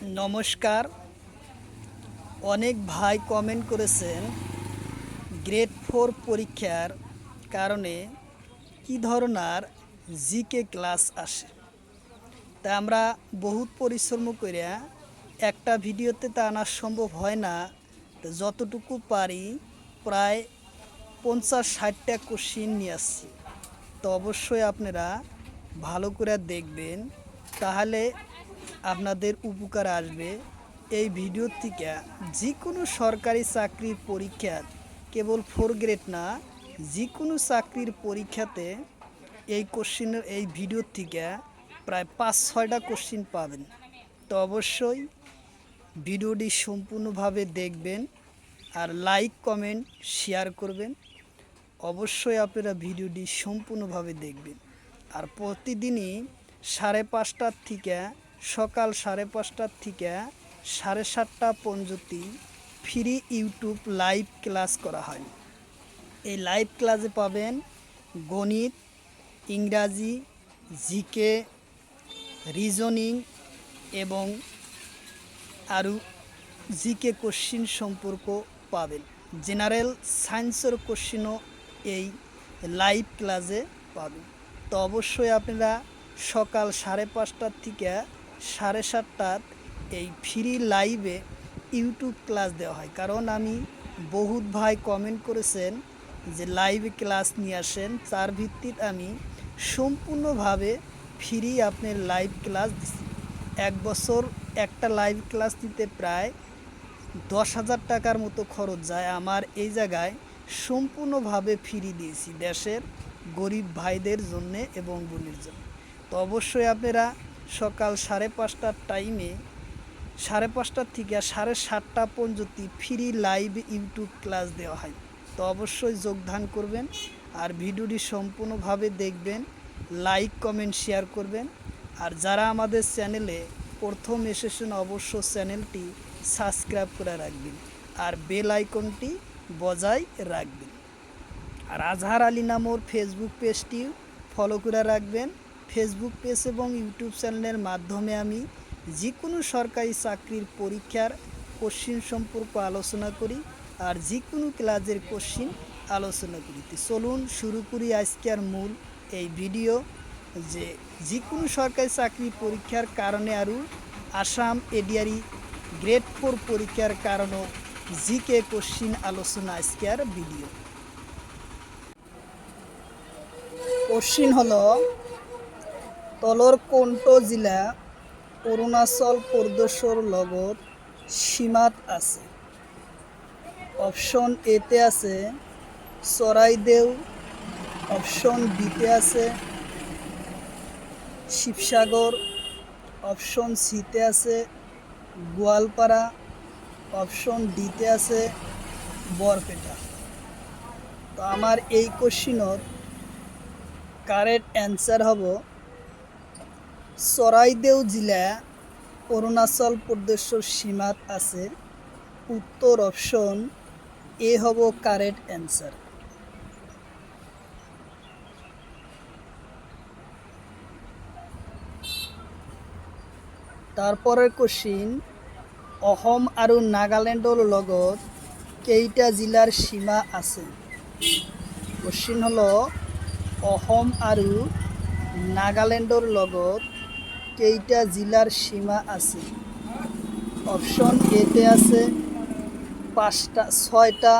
নমস্কার। অনেক ভাই কমেন্ট করেছেন গ্রেড 4 পরীক্ষার কারণে কি ধরনের জিকে ক্লাস আসে। তা আমরা বহুত পরিশ্রম করে একটা ভিডিওতে তা আনা সম্ভব হয় না। তো যতটুকু পারি প্রায় 50-60টা কোশ্চিন নিয়ে আসছি। তো অবশ্যই আপনারা ভালো করে দেখবেন, তাহলে আপনাদের উপকার আসবে। এই ভিডিও থেকে যে কোনো সরকারি চাকরির পরীক্ষা, কেবল 4 গ্রেড না, যে কোনো চাকরির পরীক্ষাতে এই ভিডিও থেকে প্রায় 5-6টা কোশ্চিন পাবেন। তো অবশ্যই ভিডিওটি সম্পূর্ণভাবে দেখবেন আর লাইক কমেন্ট শেয়ার করবেন। অবশ্যই আপনারা ভিডিওটি সম্পূর্ণভাবে দেখবেন। আর প্রতিদিনই 5:30টার থেকে সকাল 5:30টার থেকে 7:30টা পর্যন্ত ফ্রি ইউটিউব লাইভ ক্লাস করা হয়। এই লাইভ ক্লাসে পাবেন গণিত, ইংরাজি, জিকে, রিজনিং এবং আরও জিকে কোশ্চিন সম্পর্ক পাবেন। জেনারেল সায়েন্সের কোশ্চিনও এই লাইভ ক্লাসে পাবেন। তো অবশ্যই আপনারা সকাল 5:30টার থেকে 7:30টার এই ফ্রি লাইভে ইউটিউব ক্লাস দেওয়া হয়। কারণ আমি বহুত ভাই কমেন্ট করেছেন যে লাইভে ক্লাস নিয়ে আসেন, তার ভিত্তিতে আমি সম্পূর্ণভাবে ফ্রি আপনার লাইভ ক্লাস দিচ্ছি। 1 বছর একটা লাইভ ক্লাস দিতে প্রায় 10,000 টাকার মতো খরচ যায়। আমার এই জায়গায় সম্পূর্ণভাবে ফ্রি দিয়েছি দেশের গরিব ভাইদের জন্য এবং বোনের জন্য। তো অবশ্যই আপনারা সকাল 5:30টার টাইমে 5:30টার থেকে 7:30টা পর্যন্ত ফ্রি লাইভ ইউটিউব ক্লাস দেওয়া হয়। তো অবশ্যই যোগদান করবেন আর ভিডিওটি সম্পূর্ণভাবে দেখবেন, লাইক কমেন্ট শেয়ার করবেন। আর যারা আমাদের চ্যানেলে প্রথম এসেছেন অবশ্য চ্যানেলটি সাবস্ক্রাইব করে রাখবেন আর বেল আইকনটি বজায় রাখবেন। আর আজহার আলী নামর ফেসবুক পেজটি ফলো করে রাখবেন। ফেসবুক পেজ এবং ইউটিউব চ্যানেলের মাধ্যমে আমি যে কোনো সরকারি চাকরির পরীক্ষার কোশ্চিন সম্পর্কে আলোচনা করি আর যে কোনো ক্লাসের কোশ্চিন আলোচনা করি। চলুন শুরু করি আজকের মূল এই ভিডিও, যে কোনো সরকারি চাকরি পরীক্ষার কারণে আরও আসাম এডিআরি গ্রেড 4 পরীক্ষার কারণে জিকে কোশ্চিন আলোচনা আজকের ভিডিও। কোশ্চিন হলো, তলর কোনটো জিলা অরুণাচল প্রদেশের লগত সীমাত আছে? অপশন এতে আছে চৰাইদেউ, অপশন বিতে আছে শিবসাগর, অপশন সিতে আছে গোয়ালপাড়া, অপশন ডিতে আছে বরপেটা। তো আমার এই কোশ্চিনের কারেক্ট অ্যান্সার হব চৰাইদেউ জিলা অরুণাচল প্রদেশের সীমাত আছে। উত্তর অপশন এ হব কারেক্ট অ্যান্সার। তারপরের কোশ্চিন, অসম আৰু নাগালেণ্ডৰ লগত কেইটা জিলাৰ সীমা আছে? কোশ্চিন হলো, অসম আৰু নাগালেণ্ডৰ লগত কেইটা জিলাৰ সীমা আছে? অপশন এতে আছে 6টা,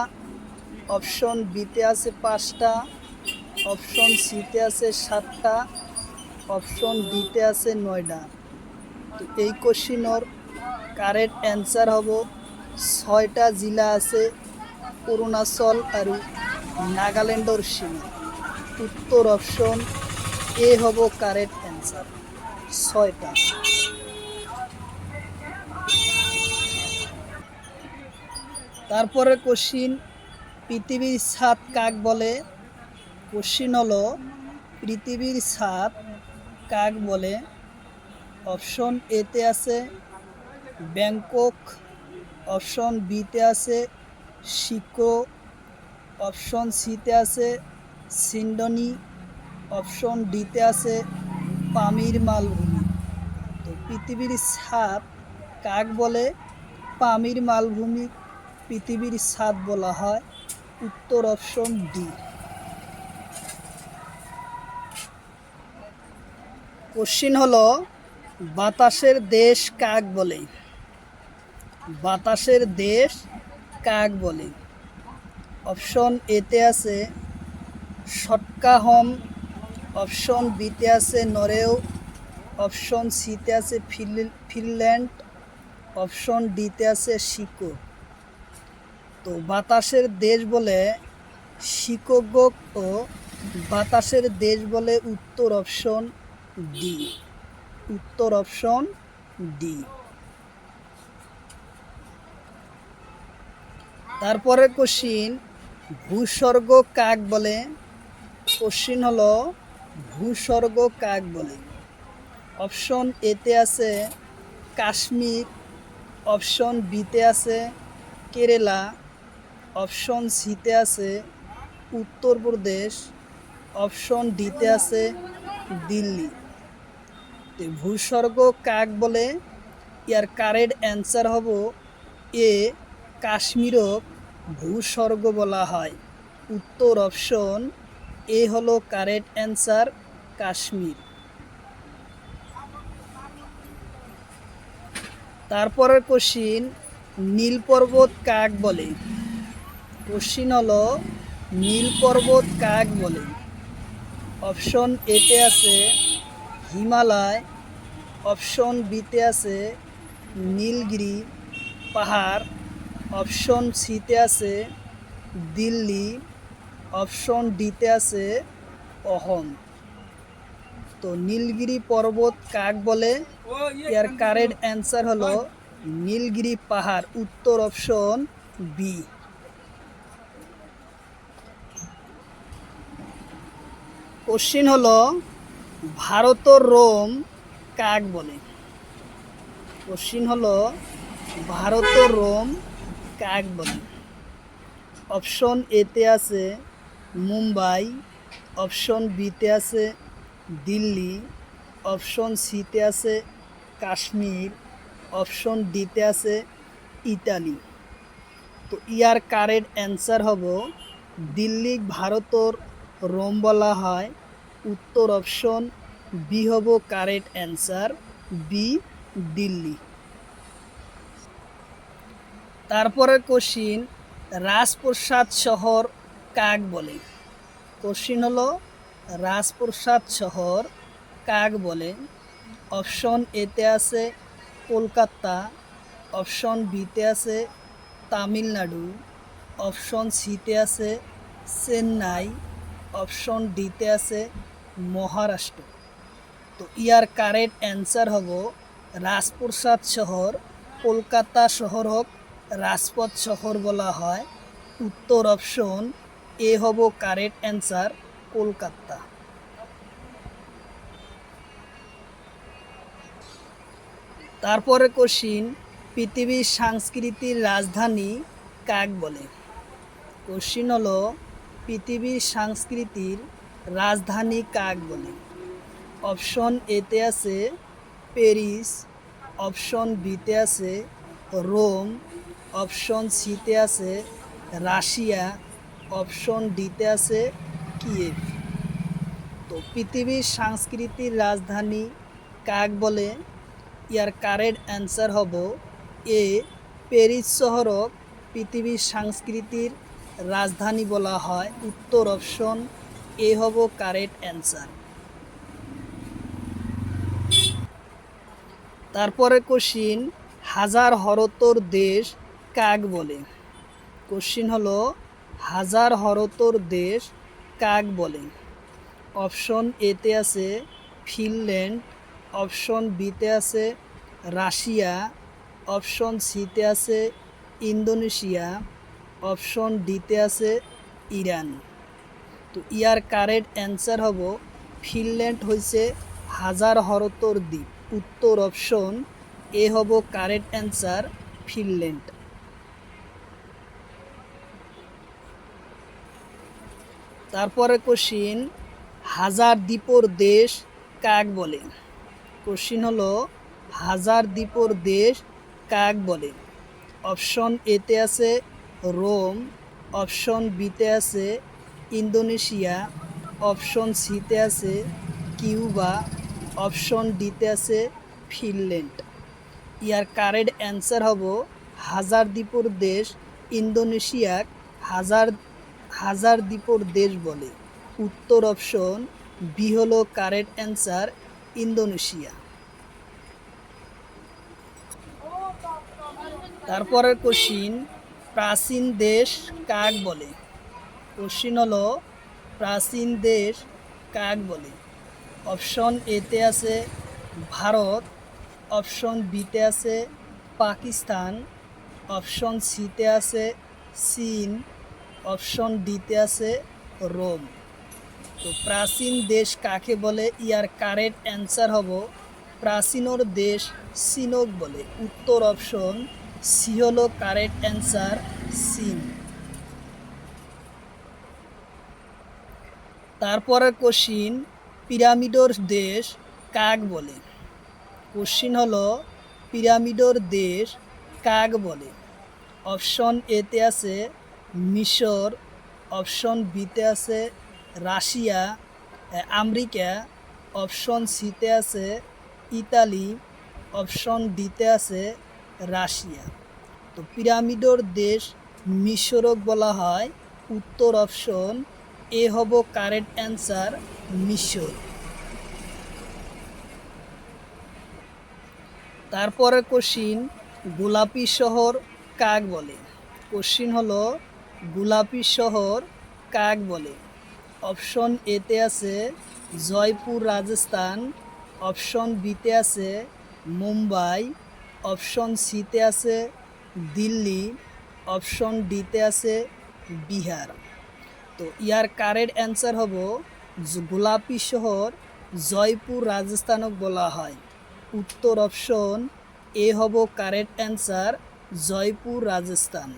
অপশন বিতে আছে 5টা, অপশন সিতে আছে 7টা, অপশন ডিতে আছে 9টা। তো এই কোশ্চিনের কারেক্ট অ্যান্সার হব 6টা জিলা আছে অরুণাচল আর নাগাল্যান্ডের সীমা। উত্তর অপশন এ হব কারেক্ট অ্যান্সার, 6টা। তারপরে কোশ্চিন, পৃথিবীর ছাদ কাক বলে? কোশ্চিন হলো, পৃথিবীর ছাদ কাক বলে? অপশন এতে আছে ব্যাংকক, অপশন বিতে আছে সিক্রো, অপশন সিতে আছে সিন্ডনি, অপশন ডিতে আছে পামির মালভূমি। তো পৃথিবীর ছাদ কাক বলে? পামির মালভূমি পৃথিবীর ছাদ বলা হয়। উত্তর অপশন ডি। কোশ্চিন হলো, বাতাসের দেশ কাক বলে? বাতাসের দেশ কাক বলে? অপশন এতে আছে সটকাহম, অপশন বিতে আছে নরওয়ে, অপশন সিতে আছে ফিনল্যান্ড, অপশন ডিতে আছে শিকো। তো বাতাসের দেশ বলে শিকাগো ও বাতাসের দেশ বলে উত্তর অপশন ডি। উত্তর অপশন ডি। তারপরে কোশ্চিন, ভূস্বর্গ কাক বলে? কোশ্চিন হলো, ভূস্বর্গ কাক বলে? অপশন এতে আছে কাশ্মীর, অপশন বিতে আছে কেরালা, অপশন সিতে আছে উত্তরপ্রদেশ, অপশন ডিতে আছে দিল্লি। তো ভূস্বর্গ কাক বলে? ইয়ার কারেক্ট অ্যান্সার হব এ, কাশ্মীরক ভূস্বর্গ বলা হয়। উত্তর অপশন এ হলো কারেক্ট অ্যান্সার, কাশ্মীর। তারপরের কোশ্চিন, নীল পর্বত কাক বলে? কোশ্চিন হলো, নীল পর্বত কাক বলে? অপশন এতে আছে হিমালয়, অপশন বিতে আছে নীলগিরি পাহাড়, অপশন সিতে আছে দিল্লি, অপশন ডিতে আছে অহম। তো নীলগিরি পর্বত কাক বলে? এর কারেক্ট অ্যান্সার হলো নীলগিরি পাহাড়। উত্তর অপশন বি। কোশ্চিন হলো, ভারতের রোম কাক বলে? কোশ্চিন হলো, ভারতের রোম কাক বলে? অপশন এতে আছে মুম্বাই, অপশন বিতে আছে দিল্লি, অপশন সিতে আছে কাশ্মীর, অপশন ডিতে আছে ইতালি। তো ইয়ার কারেক্ট অ্যান্সার হব দিল্লি ভারতের রোম বলা হয়। উত্তর অপশন বি হব কারেক্ট অ্যান্সার, বি, দিল্লি। তারপরে কোশ্চিন, রাজপ্রাসাদ শহর কাক বলে? কোশ্চিন হলো, রাজপ্রাসাদ শহর কাক বলে? অপশন এতে আছে কলকাতা, অপশন বিতে আছে তামিলনাড়ু, অপশন সিতে আছে চেন্নাই, অপশন ডিতে আছে মহারাষ্ট্র। তো ইয়ার কারেক্ট অ্যান্সার হব রাজপ্রাসাদ শহর কলকাতা শহরক রাজপথ শহর বলা হয়। উত্তর অপশন এ হব কারেক্ট অ্যান্সার, কলকাতা। তারপরে কোশ্চিন, পৃথিবীর সাংস্কৃতিক রাজধানী কাক বলে? কোশ্চিন হলো, পৃথিবীর সাংস্কৃতির রাজধানী কাক বলে? অপশন এতে আছে প্যারিস, অপশন বিতে আছে রোম, অপশন সিতে আছে রাশিয়া, অপশন ডিতে আছে কিয়েভ। তো পৃথিবীর সাংস্কৃতিক রাজধানী কাক বলে? ইয়ার কারেক্ট অ্যান্সার হব এ, প্যারিস শহরক পৃথিবীর সাংস্কৃতিক রাজধানী বলা হয়। উত্তর অপশন এ হব কারেক্ট অ্যান্সার। তারপরে কোশ্চিন, হাজার হরতর দেশ কাক বলে? কোশ্চিন হলো, হাজার হরতর দেশ কাক বলে? অপশন এতে আছে ফিনল্যান্ড, অপশন বিতে আছে রাশিয়া, অপশন সিতে আছে ইন্দোনেশিয়া, অপশন ডিতে আছে ইরান। তো ইয়ার কারেক্ট অ্যান্সার হব ফিনল্যান্ড হয়েছে হাজার হরতর দ্বীপ। উত্তর অপশন এ হব কারেক্ট অ্যান্সার, ফিনল্যান্ড। তারপরে কোশ্চিন, হাজার দ্বীপর দেশ কাক বলে? কোশ্চিন হলো, হাজার দ্বীপর দেশ কাক বলে? অপশন এতে আছে রোম, অপশন বিতে আছে ইন্দোনেশিয়া, অপশন সিতে আছে কিউবা, অপশন ডিতে আছে ফিনল্যান্ড। ইয়ার কারেক্ট অ্যান্সার হব হাজার দ্বীপর দেশ ইন্দোনেশিয়াক হাজার হাজার দ্বীপর দেশ বলে। উত্তর অপশন বি হলো কারেক্ট অ্যান্সার, ইন্দোনেশিয়া। তারপরের কোশ্চিন, প্রাচীন দেশ কাক বলে? কোশ্চিন হলো প্রাচীন দেশ কাক বলে? অপশন এতে আছে ভারত, অপশন বিতে আছে পাকিস্তান, অপশন সিতে আছে চীন, অপশন ডিতে আছে রোম। তো প্রাচীন দেশ কাকে বলে? ইয়ার কারেক্ট অ্যান্সার হব প্রাচীনর দেশ চীনক বলে। উত্তর অপশন সি হলো কারেক্ট অ্যান্সার, চীন। তারপরের কোশ্চিন, পিরামিডর দেশ কাক বলে? কোশ্চিন হলো পিরামিডর দেশ কাক বলে? অপশন এতে আছে মিশর, অপশন বিতে আছে রাশিয়া আমেরিকা, অপশন সিতে আছে ইতালি, অপশন ডিতে আছে রাশিয়া। তো পিরামিডর দেশ মিশরক বলা হয়। উত্তর অপশন এ হব কারেক্ট অ্যান্সার, মিশর। তারপরে কোশ্চিন, গোলাপি শহর কাক বলে? কোশ্চিন হলো গোলাপি শহর কাক বলে? অপশন এতে আছে জয়পুর রাজস্থান, অপশন বিতে আছে মুম্বাই, অপশন সিতে আছে দিল্লি, অপশন ডিতে আছে বিহার। তো ইয়ার কারেক্ট অ্যান্সার হব গোলাপি শহর জয়পুর রাজস্থানক বলা হয়। উত্তর অপশন এ হব কারেক্ট অ্যান্সার, জয়পুর রাজস্থান।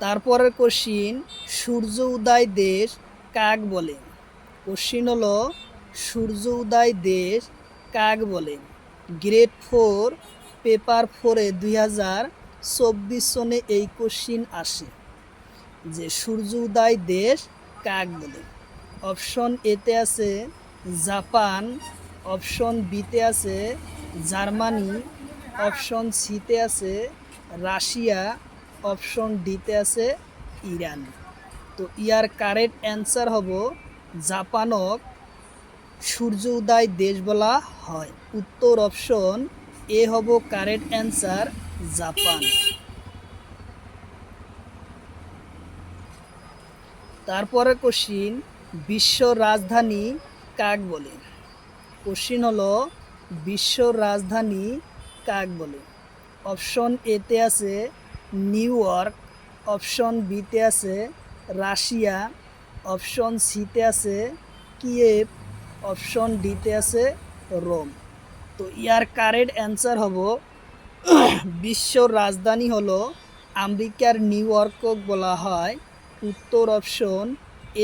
তারপরের কোশ্চিন, সূর্য উদয় দেশ কাক বলে? কোশ্চিন হলো সূর্য উদয় দেশ কাক বলে? গ্রেড 4 পেপার 4-এ 2024 সনে এই কোশ্চিন আসে যে সূর্য উদয় দেশ কাক বলে? অপশন এতে আছে জাপান, অপশন বিতে আছে জার্মানি, অপশন সিতে আছে রাশিয়া, অপশন ডিতে আছে ইরান। তো ইয়ার কারেক্ট অ্যান্সার হব জাপানক সূর্য উদয় দেশ বলা হয়। উত্তর অপশন এ হব কারেক্ট অ্যান্সার, জাপান। তারপরে কোশ্চিন, বিশ্ব রাজধানী কাক বলে? কোশ্চিন হলো বিশ্ব রাজধানী কাক বলে? অপশন এতে আছে নিউ ইয়র্ক, অপশন বিতে আছে রাশিয়া, অপশন সিতে আছে কিয়েভ, অপশন ডিতে আছে রোম। তো ইয়ার কারেক্ট অ্যান্সার হব বিশ্ব রাজধানী হলো আমেরিকার নিউ ইয়র্কক বলা হয়। উত্তর অপশন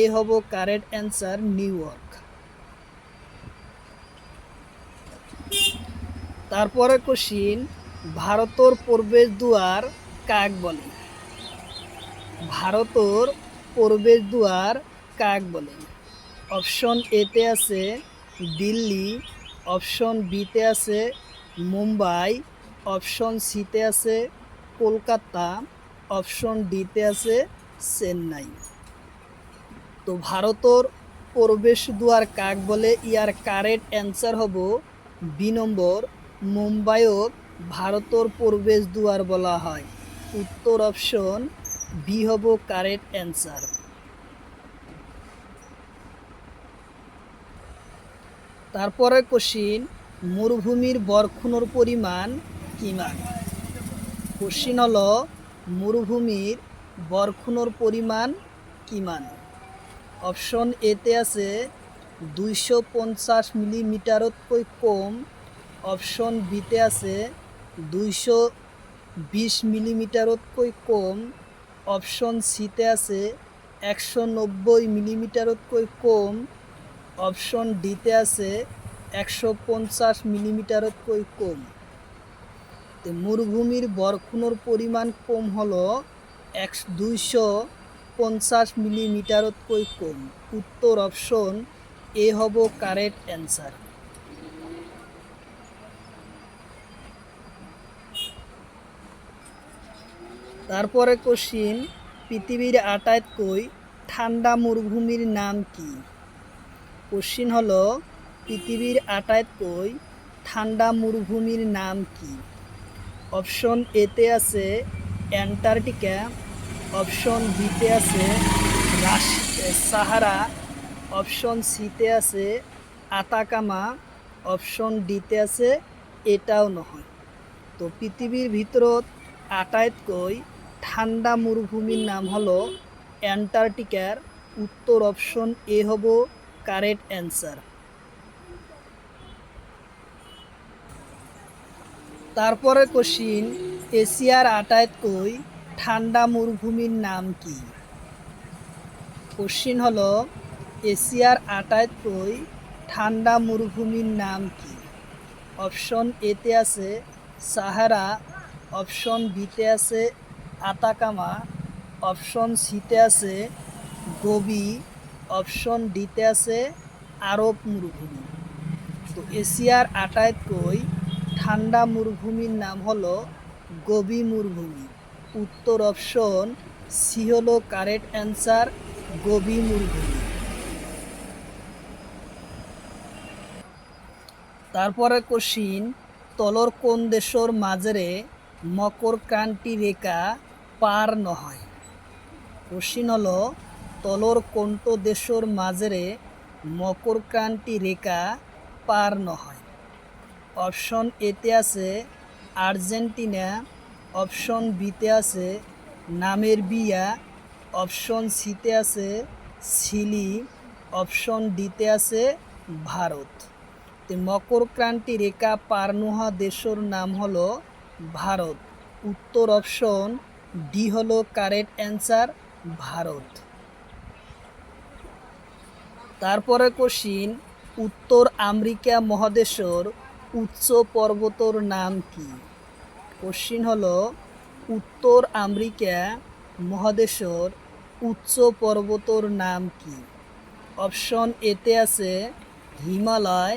এ হব কারেক্ট অ্যান্সার, নিউ ইয়র্ক। তারপরে কোশ্চিন, ভারতের প্রবেশ দুয়ার কাক বলে? ভারতের প্রবেশ দুয়ার কাক বলে? অপশন এতে আছে দিল্লি, অপশন বিতে আছে মুম্বাই, অপশন সিতে আছে কলকাতা, অপশন ডিতে আছে চেন্নাই। তো ভারতের প্রবেশ দুয়ার কাক বলে? ইয়ার কারেক্ট অ্যান্সার হব বি নম্বর, মুম্বাইক ভারতের প্রবেশ দুয়ার বলা হয়। উত্তর অপশন বি হব কারেক্ট অ্যান্সার। তারপরে কোশ্চিন, মরুভূমির বরফখনর পরিমাণ কিমান? কোশ্চিন হলো মরুভূমির বরফখনর পরিমাণ কিমান? অপশন এতে আছে 250 মিলিমিটারতকৈ কম, অপশন বিতে আছে 220 মিলিমিটারতকৈ কম, অপশন সিতে আছে 190 মিলিমিটারতকৈ কম, অপশন ডিতে আছে 150 মিলিমিটারতকৈ কম। তো মরুভূমির বরফুনোর পরিমাণ কম হলো 250 মিলিমিটারতকৈ কম। উত্তর অপশন এ হব কারেক্ট অ্যান্সার। তারপরে কোশ্চিন, পৃথিবীর আটাইতকৈ ঠান্ডা মরুভূমির নাম কি? কোশ্চিন হলো পৃথিবীর আটাইতকৈ ঠান্ডা মরুভূমির নাম কি? অপশন এতে আছে অ্যান্টার্কটিকা, অপশন বিতে আছে সাহারা, অপশন সিতে আছে আতাকামা, অপশন ডিতে আছে এটাও নহয়। তো পৃথিবীর ভিতৰত আটাইতকৈ ঠান্ডা মরুভূমির নাম হলো অ্যান্টার্কটিকার। উত্তর অপশন এ হব কারেক্ট অ্যান্সার। তারপরে কোশ্চিন, এশিয়ার আটাইতকৈ ঠান্ডা মরুভূমির নাম কি? কোশ্চিন হলো এশিয়ার আটাইতকৈ ঠান্ডা মরুভূমির নাম কি? অপশন এতে আছে সাহারা, অপশন বিতে আছে আতাকামা, অপশন সিতে আছে গোবি, অপশন ডিতে আছে আরব মরুভূমি। তো এশিয়ার আটাইতকৈ ঠান্ডা মরুভূমির নাম হলো গোবি মরুভূমি। উত্তর অপশন সি হলো কারেক্ট অ্যান্সার, গোবি মরুভূমি। তারপরে কোশ্চিন, তলর কোন দেশৰ মাজেৰে মকৰ ক্ৰান্তি রেখা পার নহয়? কোশ্চিন হলো তলর কোনটো দেশৰ মাজেৰে মকৰ ক্ৰান্তি রেখা পার নহয়? অপশন এতে আছে আর্জেন্টিনা, অপশন বিতে আছে নামিবিয়া, অপশন সিতে আছে চিলি, অপশন ডিতে আছে ভারত। তো মকর ক্রান্তি রেখা পার নোহা দেশের নাম হলো ভারত। উত্তর অপশন ডি হলো কারেক্ট অ্যান্সার, ভারত। তারপরে কোশ্চিন, উত্তর আমেরিকা মহাদেশের উচ্চ পর্বতর নাম কি? কোশ্চিন হলো উত্তর আমেরিকা মহাদেশের উচ্চ পর্বতর নাম কি? অপশন এতে আছে হিমালয়,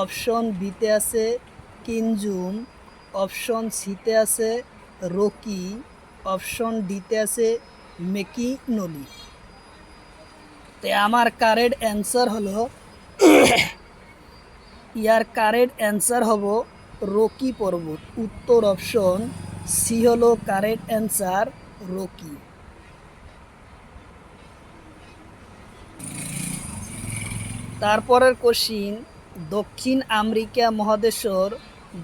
অপশন বিতে আছে কিনজুম, অপশন সিতে আছে রকি, অপশন ডিতে আছে মেকিনলি। তো আমার কারেক্ট অ্যান্সার হলো ইয়ার কারেক্ট অ্যান্সার হব রকি পর্বত। উত্তর অপশন সি হলো কারেক্ট অ্যান্সার, রকি। তারপরের কোশ্চিন, দক্ষিণ আমেরিকা মহাদেশের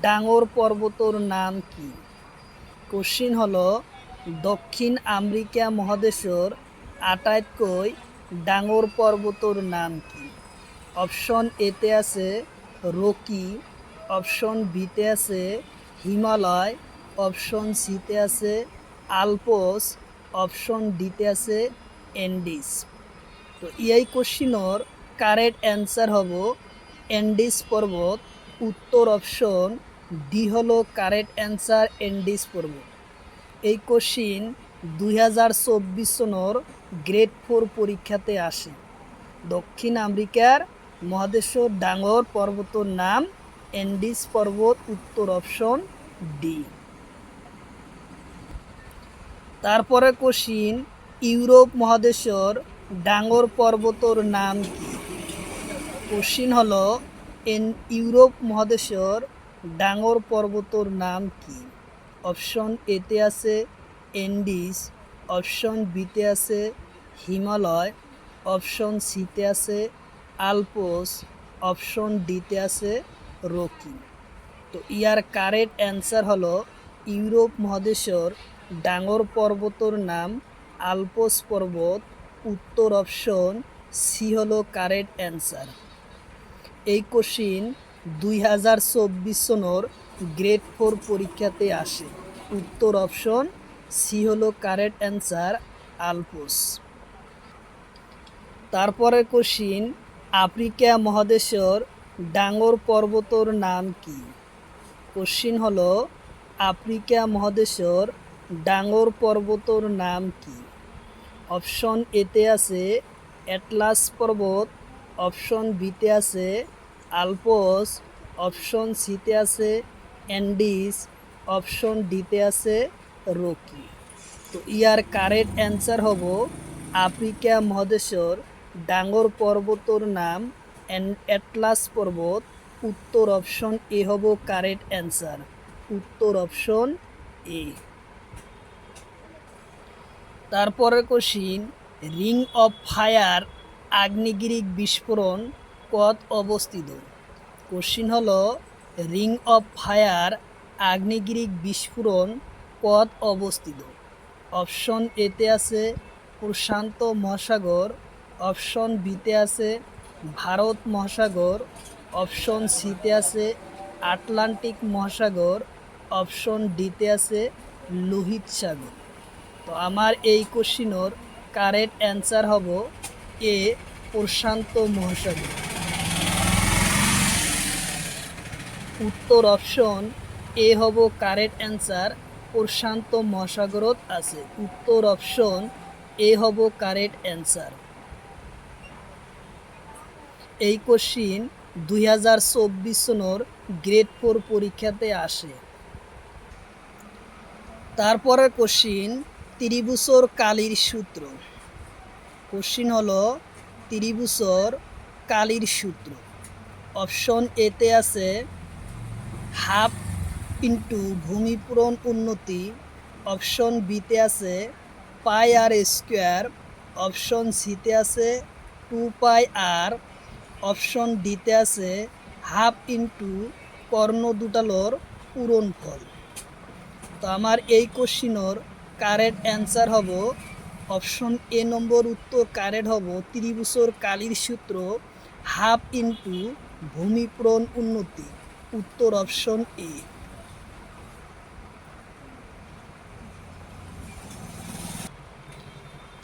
ডাঙর পর্বতর নাম কি? কোশ্চিন হলো দক্ষিণ আমেরিকা মহাদেশের আটাইতকৈ ডাঙর পর্বতর নাম কি? অপশন এতে আছে রকি, অপশন বিতে আছে হিমালয়, অপশন সিতে আছে আলপস, অপশন ডিতে আছে এন্ডিস। তো এই কোশ্চিনের কারেক্ট অ্যান্সার হব এন্ডিস পর্বত। উত্তর অপশন ডি হলো কারেক্ট অ্যান্সার, এন্ডিস পর্বত। এই কোশ্চিন 2024 সনের গ্রেড 4 পরীক্ষাতে আসে। দক্ষিণ আমেরিকার মহাদেশের ডাঙর পর্বতর নাম এন্ডিস পর্বত। উত্তর অপশন ডি। তারপরে কোশ্চিন, ইউরোপ মহাদেশের ডাঙর পর্বতর নাম কি? কোশ্চিন হলো ইউরোপ মহাদেশের ডাঙর পর্বতর নাম কি? অপশন এতে আছে এন্ডিস, অপশন বিতে আছে হিমালয়, অপশন সিতে আছে আলপস, অপশন ডিতে আছে রকি। তো ইয়ার কারেক্ট অ্যান্সার হলো ইউরোপ মহাদেশের ডাঙর পর্বতর নাম আলপস পর্বত। উত্তর অপশন সি হলো কারেক্ট অ্যান্সার। এই কোশ্চিন 2024 সনের গ্রেড 4 পরীক্ষাতে আসে। উত্তর অপশন সি হলো কারেক্ট অ্যান্সার, আলপস। তারপরে কোশ্চিন, আফ্রিকা মহাদেশের ডাঙর পর্বতর নাম কি? কোশ্চিন হলো আফ্রিকা মহাদেশের ডাঙর পর্বতর নাম কি? অপশন এতে আছে অ্যাটলাস পর্বত, অপশন বিতে আছে আলপস, অপশন সিতে আছে অ্যান্ডিস, অপশন ডিতে আছে রকি। তো ইয়ার কারেক্ট অ্যান্সার হব আফ্রিকা মহাদেশের ডাঙর পর্বতর নাম অ্যাটলাস পর্বত। উত্তর অপশন এ হব কারেক্ট অ্যান্সার। উত্তর অপশন এ। তারপরের কোশ্চিন, রিং অফ ফায়ার আগ্নেয়গিরি বিস্ফোরণ কত অবস্থিত? কোশ্চিন হলো রিং অফ ফায়ার আগ্নেয়গিরি বিস্ফোরণ কত অবস্থিত? অপশন এতে আছে প্রশান্ত মহাসাগর, অপশন বিতে আছে ভারত মহাসাগর, অপশন সিতে আছে আটলান্টিক মহাসাগর, অপশন ডিতে আছে লোহিত সাগর। তো আমার এই কোশ্চিনের কারেক্ট অ্যান্সার হব এ প্রশান্ত মহাসাগর। উত্তর অপশন এ হব কারেক্ট অ্যান্সার, প্রশান্ত মহাসাগরত আছে। উত্তর অপশন এ হব কারেক্ট অ্যান্সার। এই কোশ্চিন 2024 সনের গ্রেড 4 পরীক্ষাতে আসে। তারপরে কোশ্চিন, ত্রিভুজের কালির সূত্র। কোশ্চিন হলো ত্রিভুজের কালির সূত্র। অপশন এতে আছে হাফ ইন্টু ভূমি পূরণ উন্নতি, অপশন বিতে আছে পাই আর স্কোয়ার, অপশন সিতে আছে 2 পাই আর, অপশন ডিতে আছে হাফ ইন্টু কর্ণ দুটালর পূরণফল। তো আমার এই কোশ্চিনের কারেক্ট অ্যান্সার হব অপশন এ নম্বর। উত্তর কারেক্ট হব ত্রিভুজের কালির সূত্র হাফ ইন্টু ভূমি পূরণ উন্নতি। উত্তর অপশন এ।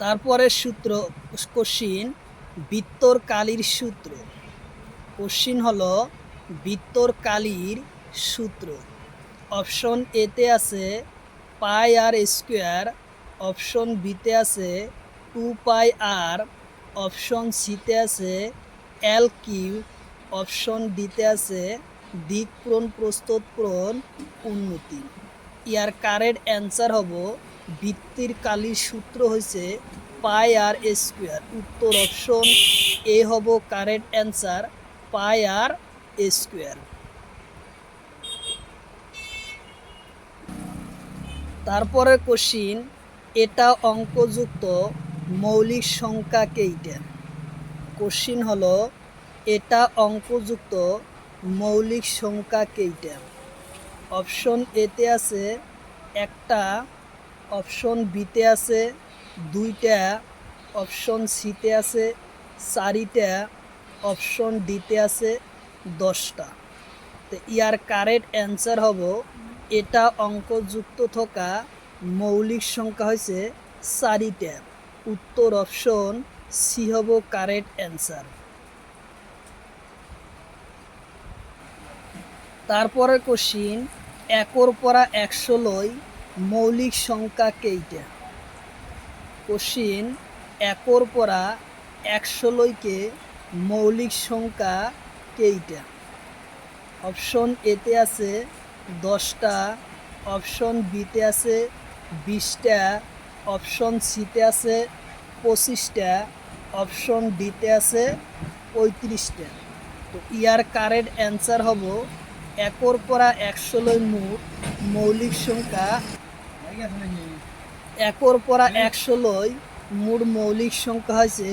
তারপরে সূত্র কোশ্চিন, বৃত্তর কালির সূত্র। কোশ্চিন হলো বৃত্তর কালির সূত্র। অপশন এতে আছে পাই আর স্কোয়ার, অপশন বিতে আছে 2 পাই আর, অপশন সিতে আছে এল কিউ, অপশন ডিতে আছে দিক পূরণ প্রস্তুত পূরণ উন্নতি। ইয়ার কারেক্ট অ্যান্সার হব বৃত্তির কালির সূত্র হয়েছে পাই আর স্কোয়ার। উত্তর অপশন এ হব কারেক্ট অ্যান্সার, পাই আর স্কোয়ার। তারপরে কোশ্চিন, এটা অঙ্কযুক্ত মৌলিক সংখ্যা কেইটা? কোশ্চিন হলো এটা অঙ্কযুক্ত মৌলিক সংখ্যা কেইটা? অপশন এতে আছে একটা, অপশন বিতে আছে 2টা, অপশন সিতে আছে 4টা, অপশন ডিতে আছে 10টা। তো ইয়ার কারেক্ট অ্যান্সার হব এটা অঙ্কযুক্ত থাকা মৌলিক সংখ্যা হয়েছে 4টা। উত্তর অপশন সি হব কারেক্ট অ্যান্সার। তারপরে কোশ্চিন, একর পরা 100 লই মৌলিক সংখ্যা কেইটা? কোশ্চিন, একর পরা 100 লইকে মৌলিক সংখ্যা কেইটা? অপশন এতে আছে 10টা, অপশন বিতে আছে 20টা, অপশন সিতে আছে 25টা, অপশন ডিতে আছে 35টা। তো ইয়ার কারেক্ট অ্যান্সার হব একর পরা 100 লই মোট মৌলিক সংখ্যা, একর পরা 100 লই মোট মৌলিক সংখ্যা হয়েছে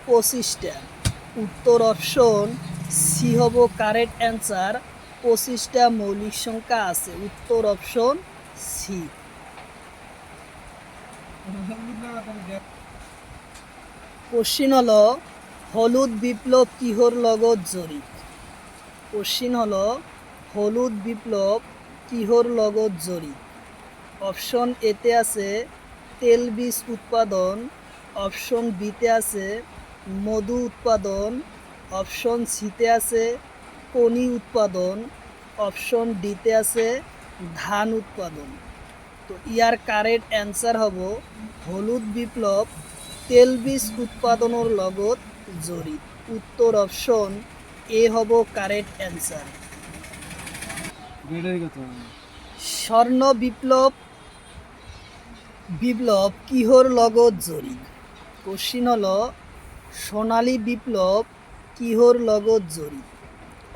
25টা। উত্তর অপশন সি হব কারেক্ট অ্যান্সার, 25টা মৌলিক সংখ্যা আছে। উত্তর অপশন সি। কোশ্চিন হলো হলুদ বিপ্লব কিহর লগত জড়িত? কোশ্চিন হলো হলুদ বিপ্লব কিহর লগত জড়িত? অপশন এতে আছে তেলবীজ উৎপাদন, অপশন বিতে আছে মধু উৎপাদন, অপশন সিতে আছে কণী উৎপাদন, অপশন ডিতে আছে ধান উৎপাদন। তো ইয়ার কারেক্ট অ্যান্সার হব হলুদ বিপ্লব তেলবীজ উৎপাদনের লগত জড়িত। উত্তর অপশন এ হব কারেক্ট অ্যান্সার। স্বর্ণ বিপ্লব কিহর লগত জড়িত? কোশ্চিন হলো সোনালী বিপ্লব কিহর লগত জড়িত?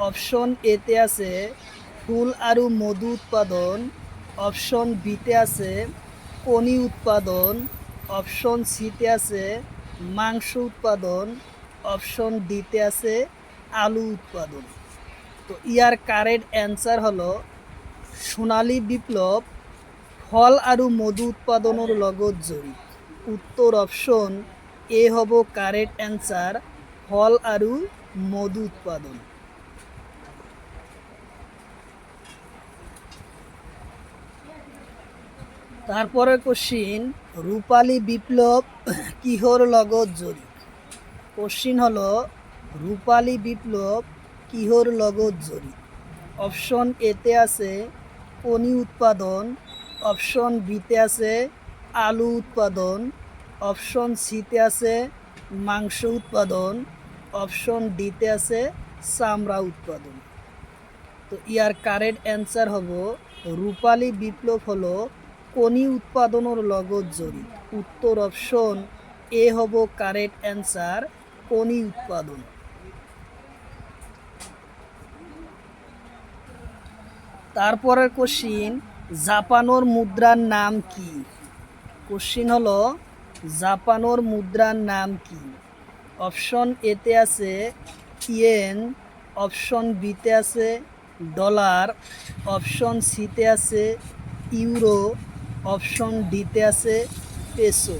অপশন এতে আছে ফুল আৰু মধু উৎপাদন, অপশন বিতে আছে কণী উৎপাদন, অপশন সিতে আছে মাংস উৎপাদন, অপশন ডিতে আছে আলু উৎপাদন। তো ইয়ার কারেক্ট অ্যান্সার হলো সোনালী বিপ্লব ফল আৰু মধু উৎপাদনের লগত জড়িত। উত্তর অপশন এ হব কারেক্ট অ্যান্সার, ফল আৰু মধু উৎপাদন। তারপরে কোশ্চিন রূপালী বিপ্লব কিহর লগত জড়িত? কোশ্চিন হলো রূপালী বিপ্লব কিহর লগত জড়িত? অপশন এতে আছে কণী উৎপাদন, অপশন বিতে আছে আলু উৎপাদন, অপশন সিতে আছে মাংস উৎপাদন, অপশন ডিতে আছে চামড়া উৎপাদন। তো ইয়ার কারেক্ট অ্যান্সার হব রূপালী বিপ্লব হলো কণী উৎপাদনের লগত জড়িত। উত্তর অপশন এ হব কারেক্ট অ্যান্সার, কণী উৎপাদন। তারপরের কোশ্চিন জাপানের মুদ্রার নাম কি? কোশ্চিন হলো জাপানের মুদ্রার নাম কি? অপশন এতে আছে ইয়েন, অপশন বিতে আছে ডলার, অপশন সিতে আছে ইউরো, অপশন ডিতে আছে পেসো।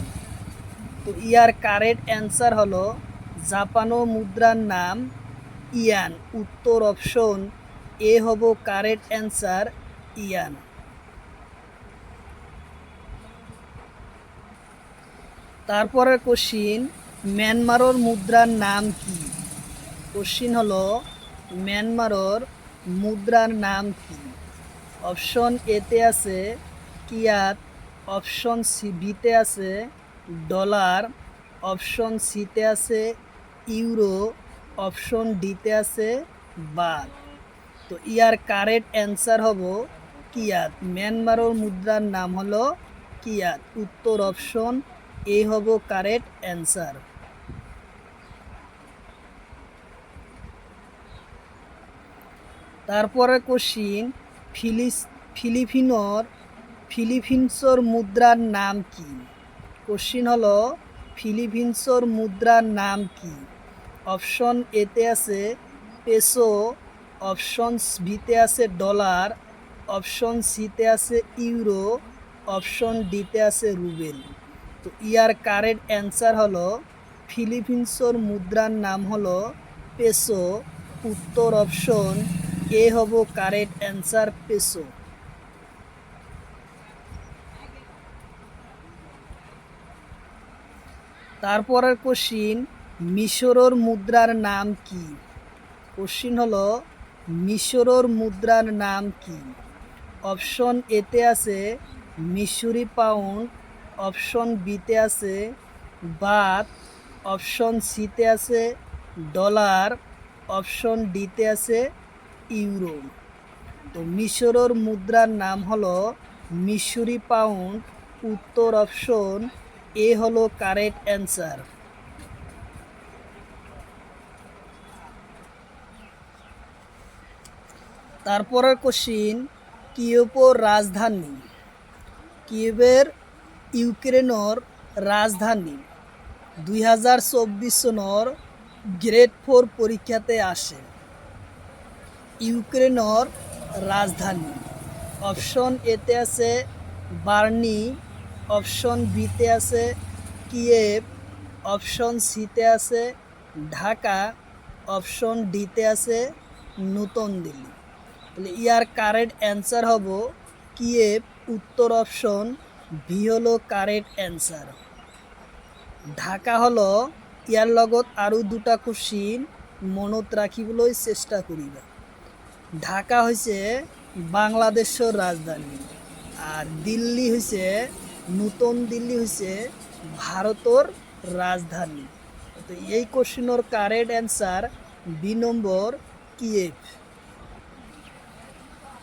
তো ইয়ার কারেক্ট অ্যান্সার হলো জাপানো মুদ্রার নাম ইয়ান। উত্তর অপশন এ হব কারেক্ট অ্যান্সার, ইয়ান। তারপরে কোশ্চিন মিয়ানমারের মুদ্রার নাম কি? কোশ্চিন হলো মিয়ানমারের মুদ্রার নাম কি? অপশন এতে আছে কিয়াত, অপশন বিতে আছে ডলার, অপশন সিতে আছে ইউরো, অপশন ডিতে আছে বাদ। তো ইয়ার কারেক্ট অ্যান্সার হব কিয়াত। মিয়ানমারের মুদ্রার নাম হলো কিয়াত। উত্তর অপশন এ হব কারেক্ট অ্যান্সার। তারপরে কোশ্চিন ফিলিপিন্সর মুদ্রার নাম কি? কোশ্চিন হলো ফিলিপিন্সর মুদ্রার নাম কি? অপশন এতে আছে পেসো, অপশন বিতে আছে ডলার, অপশন সিতে আছে ইউরো, অপশন ডিতে আছে রুবেল। তো ইয়ার কারেক্ট অ্যান্সার হলো ফিলিপিন্সর মুদ্রার নাম হলো পেসো। উত্তর অপশন এ হব কারেক্ট অ্যান্সার, পেসো। তারপরের কোশ্চিন মিশরের মুদ্রার নাম কি? কোশ্চিন হলো মিশরের মুদ্রার নাম কি? অপশন এতে আছে মিশরি পাউন্ড, অপশন বিতে আছে বাত, অপশন সিতে আছে ডলার, অপশন ডিতে আছে ইউরো। তো মিশরের মুদ্রার নাম হলো মিশরি পাউন্ড। উত্তর অপশন এ হলো কারেক্ট অ্যান্সার। তারপরের কোশ্চিন কিয়েভের রাজধানী। কিয়েভের ইউক্রেনের রাজধানী 2024 সনের গ্রেড 4 পরীক্ষাতে আসে। ইউক্রেনের রাজধানী অপশন এতে আছে বার্নি, অপশন বিতে আছে কিয়েভ, অপশন সিতে আছে ঢাকা, অপশন ডিতে আছে নতুন দিল্লি। তাহলে ইয়ার কারেক্ট অ্যান্সার হব কিয়েভ। উত্তর অপশন ভি হলো কারেক্ট অ্যান্সার। ঢাকা হলো ইয়ার লগত আৰু দুটা কোশ্চিন মনত রাখিবলৈ চেষ্টা করিবা। ঢাকা হইছে বাংলাদেশের রাজধানী, আর দিল্লি হইছে নতুন দিল্লি হইছে ভারতের রাজধানী। তো এই কোশ্চিনের কারেক্ট অ্যান্সার বি নম্বর কিয়েভ।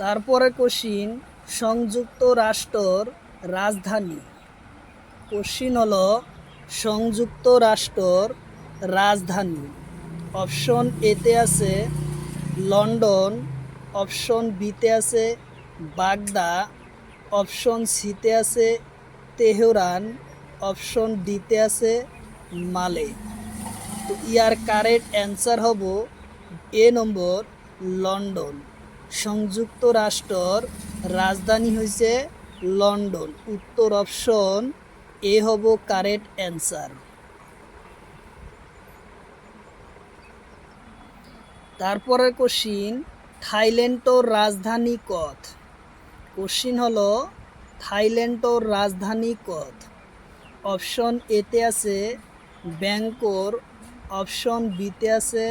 তারপরে কোশ্চিন, সংযুক্ত রাষ্ট্রর রাজধানী। কোশ্চিন হলো সংযুক্ত রাষ্ট্রর রাজধানী। অপশন এতে আছে লন্ডন, অপশন বিতে আছে বাগদা, অপশন সিতে আছে তেহরান, অপশন ডিতে আছে মালে। তো ইয়ার কারেক্ট অ্যান্সার হব এ নম্বর লন্ডন। সংযুক্ত রাষ্ট্রর রাজধানী হয়েছে লন্ডন। উত্তর অপশন এ হব কারেক্ট অ্যান্সার। তারপরের কোশ্চিন, থাইল্যান্ডর রাজধানী কত? কোশ্চিন হলো থাইল্যান্ডর রাজধানী কত? অপশন এতে আছে ব্যাংকক, অপশন বিতে আছে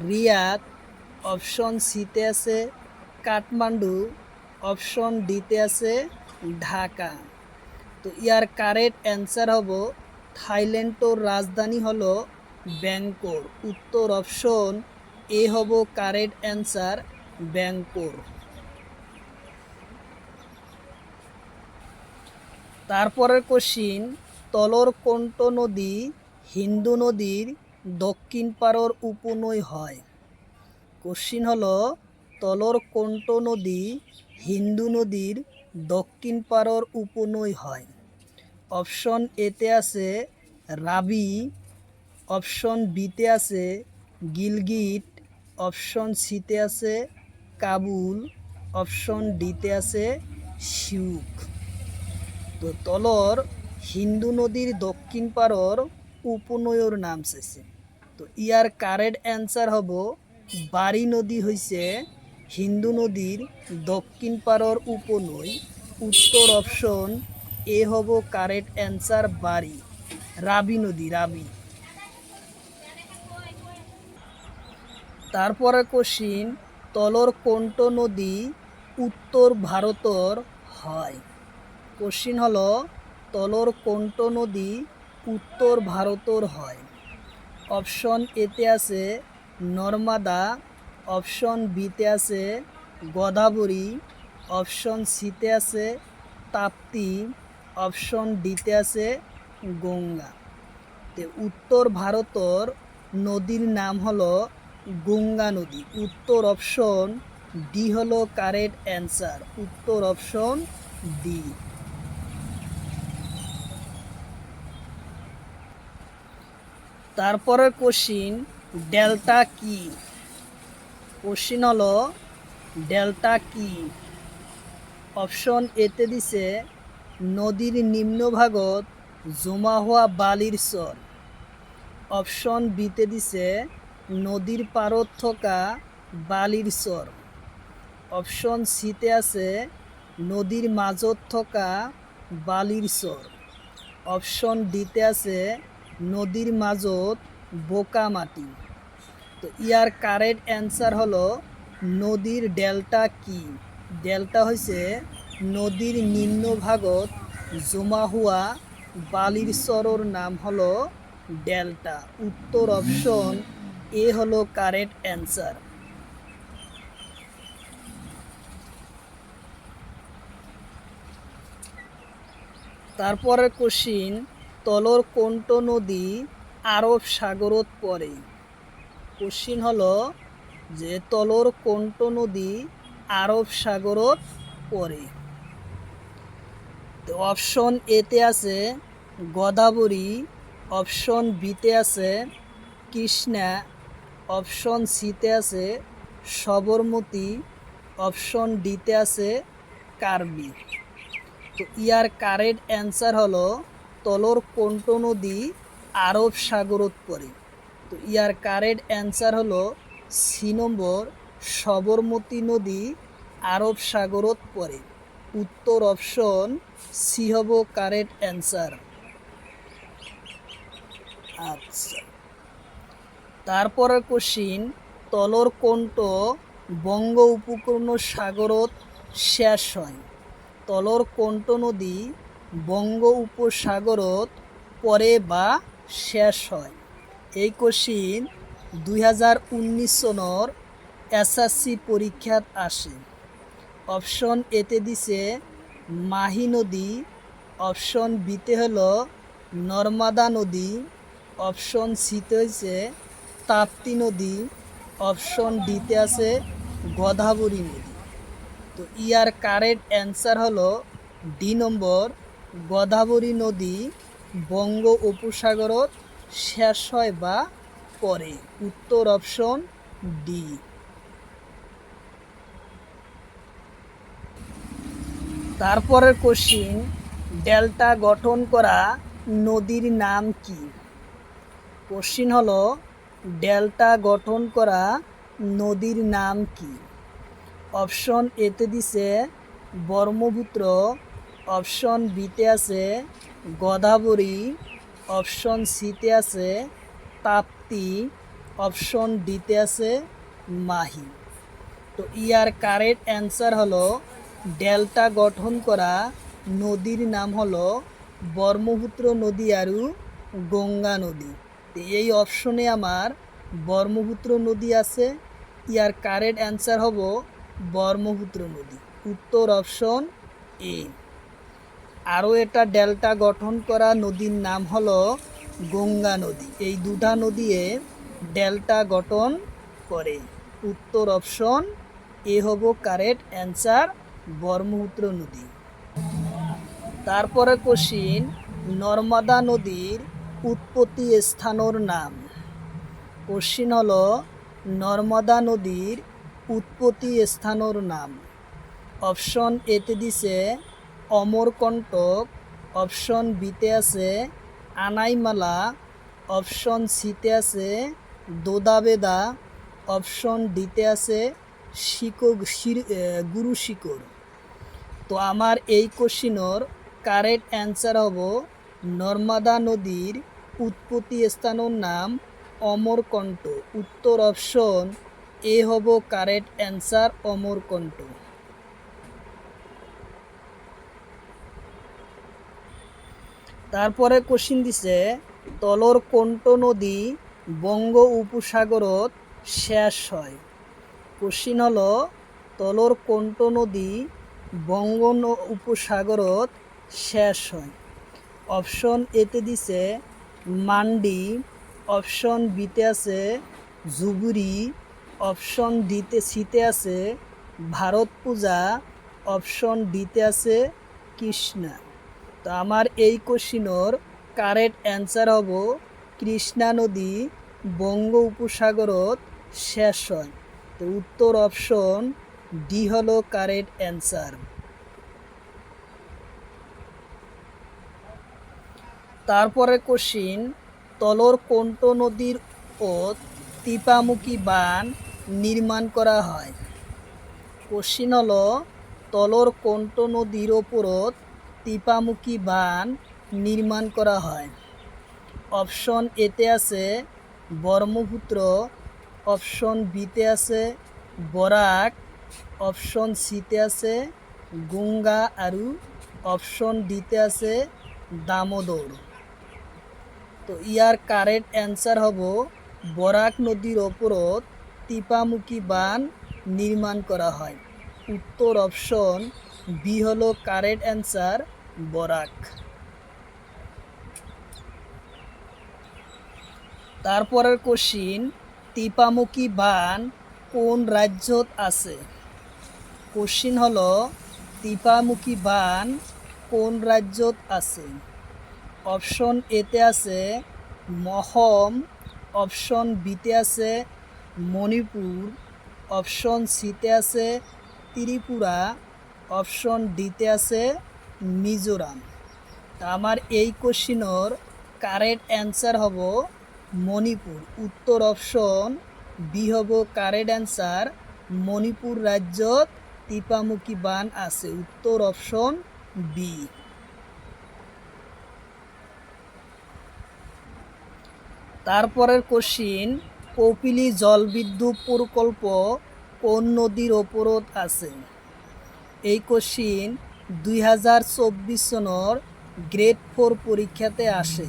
রিয়াদ, অপশন সিতে আছে কাঠমান্ডু, অপশন ডিতে আছে ঢাকা। তো ইয়ার কারেক্ট অ্যান্সার হব থাইল্যান্ডর রাজধানী হলো ব্যাংকক। উত্তর অপশন এ হব কারেক্ট অ্যান্সার, ব্যাংকক। তারপরের কোশ্চিন, তলর কোনটো নদী হিন্দু নদীর দক্ষিণ পাড়র উপনৈ হয়? কোশ্চিন হলো তলর কোনটো নদী হিন্দু নদীর দক্ষিণ পাড়র উপনৈ হয়? অপশন এতে আছে রাবি, অপশন বিতে আছে গিলগিট, অপশন সিতে আছে কাবুল, অপশন ডিতে আছে সিউক। তো তলর হিন্দু নদীর দক্ষিণ পাড়র উপনৈর নাম চাইছে। তো ইয়ার কারেক্ট অ্যান্সার হব বারি নদী হইছে হিন্দু নদীর দক্ষিণ পাড়র উপনৈ। উত্তর অপশন এ হব কারেক্ট অ্যান্সার, বারি, রাবি নদী, রাবি। তারপরে কোশ্চিন, তলর কোনটো নদী উত্তর ভারতর হয়? কোশ্চিন হলো তলর কোনটো নদী উত্তর ভারতর হয়? অপশন এতে আছে নর্মদা, অপশন বিতে আছে গোদাবরী, অপশন সিতে আছে তাপ্তি, অপশন ডিতে আছে গঙ্গা। তো উত্তর ভারতর নদীর নাম হলো গঙ্গা নদী। উত্তর অপশন ডি হলো কারেক্ট অ্যান্সার। উত্তর অপশন ডি। তারপরের কোশ্চিন, ডেল্টা কি? কোশ্চিন হলো ডেল্টা কি? অপশন এতে দিছে নদীর নিম্নভাগত জমা হওয়া বালির চর, অপশন বিতে দিছে নদীর পাড়ত থকা বালির চর, অপশন সিতে আছে নদীর মাজত থকা বালির চর, অপশন ডিতে আছে নদীর মাজত বোকা মাটি। তো ইয়ার কারেক্ট অ্যান্সার হলো নদীর ডেল্টা কি? ডেল্টা হয়েছে নদীর নিম্নভাগত জমা হওয়া বালির চরর নাম হলো ডেল্টা। উত্তর অপশন এ হলো কারেক্ট অ্যান্সার। তারপরের কোশ্চিন, তলর কোনটো নদী আরব সাগরত পড়ে? কোশ্চিন হলো যে তলর কোনটো নদী আরব সাগরত পড়ে? তো অপশন এতে আছে গোদাবরী, অপশন বিতে আছে কৃষ্ণা, অপশন সিতে আছে সবরমতী, অপশন ডিতে আছে কার্বি। তো ইয়ার কারেক্ট অ্যান্সার হলো তলর কোনটো নদী আরব সাগরত পড়ে? তো ইয়ার কারেক্ট অ্যান্সার হলো সি নম্বর, সবরমতী নদী আরব সাগরত পড়ে। উত্তর অপশন সি হব কারেক্ট অ্যান্সার। আচ্ছা, তারপরের কোশ্চিন, তলর কোনটো বঙ্গ উপসাগরত শেষ হয়। তলর কোনটো নদী বঙ্গ উপসাগরত পরে বা শেষ হয়? এই কোশ্চিন 2019 সনের এসএসসি পরীক্ষাত আসে। অপশন এতে দিছে মাহি নদী, অপশন বিতে হলো নর্মদা নদী, অপশন সিতে হয়েছে তাপ্তি নদী, অপশন ডিতে আছে গোদাবরী নদী। তো ইয়ার কারেক্ট অ্যান্সার হলো ডি নম্বর, গোদাবরী নদী বঙ্গ উপসাগরত শেষ হয় বা পরে। উত্তর অপশন ডি। তারপরের কোশ্চিন, ডেল্টা গঠন করা নদীর নাম কি? কোশ্চিন হলো ডেল্টা গঠন করা নদীর নাম কি? অপশন এতে দিছে ব্রহ্মপুত্র, অপশন বিতে আছে গোদাবরী, অপশন সিতে আছে তাপ্তি, অপশন ডিতে আছে মাহি। তো ইয়ার কারেক্ট অ্যান্সার হলো ডেল্টা গঠন করা নদীর নাম হলো ব্রহ্মপুত্র নদী আৰু গঙ্গা নদী। তো এই অপশনে আমার ব্রহ্মপুত্র নদী আছে। ইয়ার কারেক্ট অ্যান্সার হব ব্রহ্মপুত্র নদী। উত্তর অপশন এ। আরও এটা ডেল্টা গঠন করা নদীর নাম হলো গঙ্গা নদী। এই দুটা নদীয়ে ডেল্টা গঠন করে। উত্তর অপশন এ হব কারেক্ট অ্যান্সার, ব্রহ্মপুত্র নদী। তারপরে কোশ্চিন, নর্মদা নদীর উৎপত্তি স্থানের নাম। কোশ্চিন হলো নর্মদা নদীর উৎপত্তি স্থানের নাম। অপশন এতে দিছে অমরকণ্টক, অপশন বিতে আছে আনাইমালা, অপশন সিতে আছে দোদাবেদা, অপশন ডিতে আছে গুরু শিকর। তো আমার এই কোশ্চিনের কারেক্ট অ্যান্সার হব নর্মদা নদীর উৎপত্তি স্থানের নাম অমরকণ্ট। উত্তর অপশন এ হব কারেক্ট অ্যান্সার, অমরকণ্ট। তারপরে কোশ্চিন দিছে তলর কোনটো নদী বঙ্গ উপসাগরত শেষ হয়? কোশ্চিন হলো তলর কোনটো নদী বঙ্গ উপসাগরত শেষ হয়? অপশন এতে দিছে মান্ডি, অপশন বিতে আছে জুবুরি, অপশন সিতে আছে ভারতপুজা, অপশন ডিতে আছে কৃষ্ণা। তো আমার এই কোশ্চিনের কারেক্ট অ্যান্সার হব কৃষ্ণা নদী বঙ্গ উপসাগরত শেষ হয়। তো উত্তর অপশন ডি হলো কারেক্ট অ্যান্সার। তারপরে কোশ্চিন, তলর কোনটো নদীর ওত টিপামুখী বান নির্মাণ করা হয়? কোশ্চিন হলো তলর কোনটো নদীর ওপরত টিপামুখী বান নির্মাণ করা হয়? অপশন এতে আছে ব্রহ্মপুত্র, অপশন বিতে আছে বরাক, অপশন সিতে আছে গঙ্গা আৰু অপশন ডিতে আছে দামোদর। তো ইয়ার কারেক্ট অ্যান্সার হব বরাক নদীর ওপরত টিপামুখী বান নির্মাণ করা হয়। উত্তর অপশন বি হলো কারেক্ট অ্যান্সার, বরাক। তারপরের কোশ্চিন, টিপামুখী বান কোন রাজ্যত আছে? কোশ্চিন হলো টিপামুখী বান কোন রাজ্যত আছে? অপশন এতে আছে মহম, অপশন বিতে আছে মণিপুর, অপশন সিতে আছে ত্রিপুরা, অপশন ডিতে আছে মিজোরাম। তা আমার এই কোশ্চিনের কারেক্ট অ্যান্সার হব মণিপুর। উত্তর অপশন বি হব কারেক্ট অ্যান্সার, মণিপুর রাজ্যত টিপামুখী বান আছে। উত্তর অপশন বি। তারপরের কোশ্চিন, কপিলী জলবিদ্যুৎ প্রকল্প কোন নদীর ওপরত আছে? এই কোশ্চিন 2024 সনের গ্রেড 4 পরীক্ষাতে আসে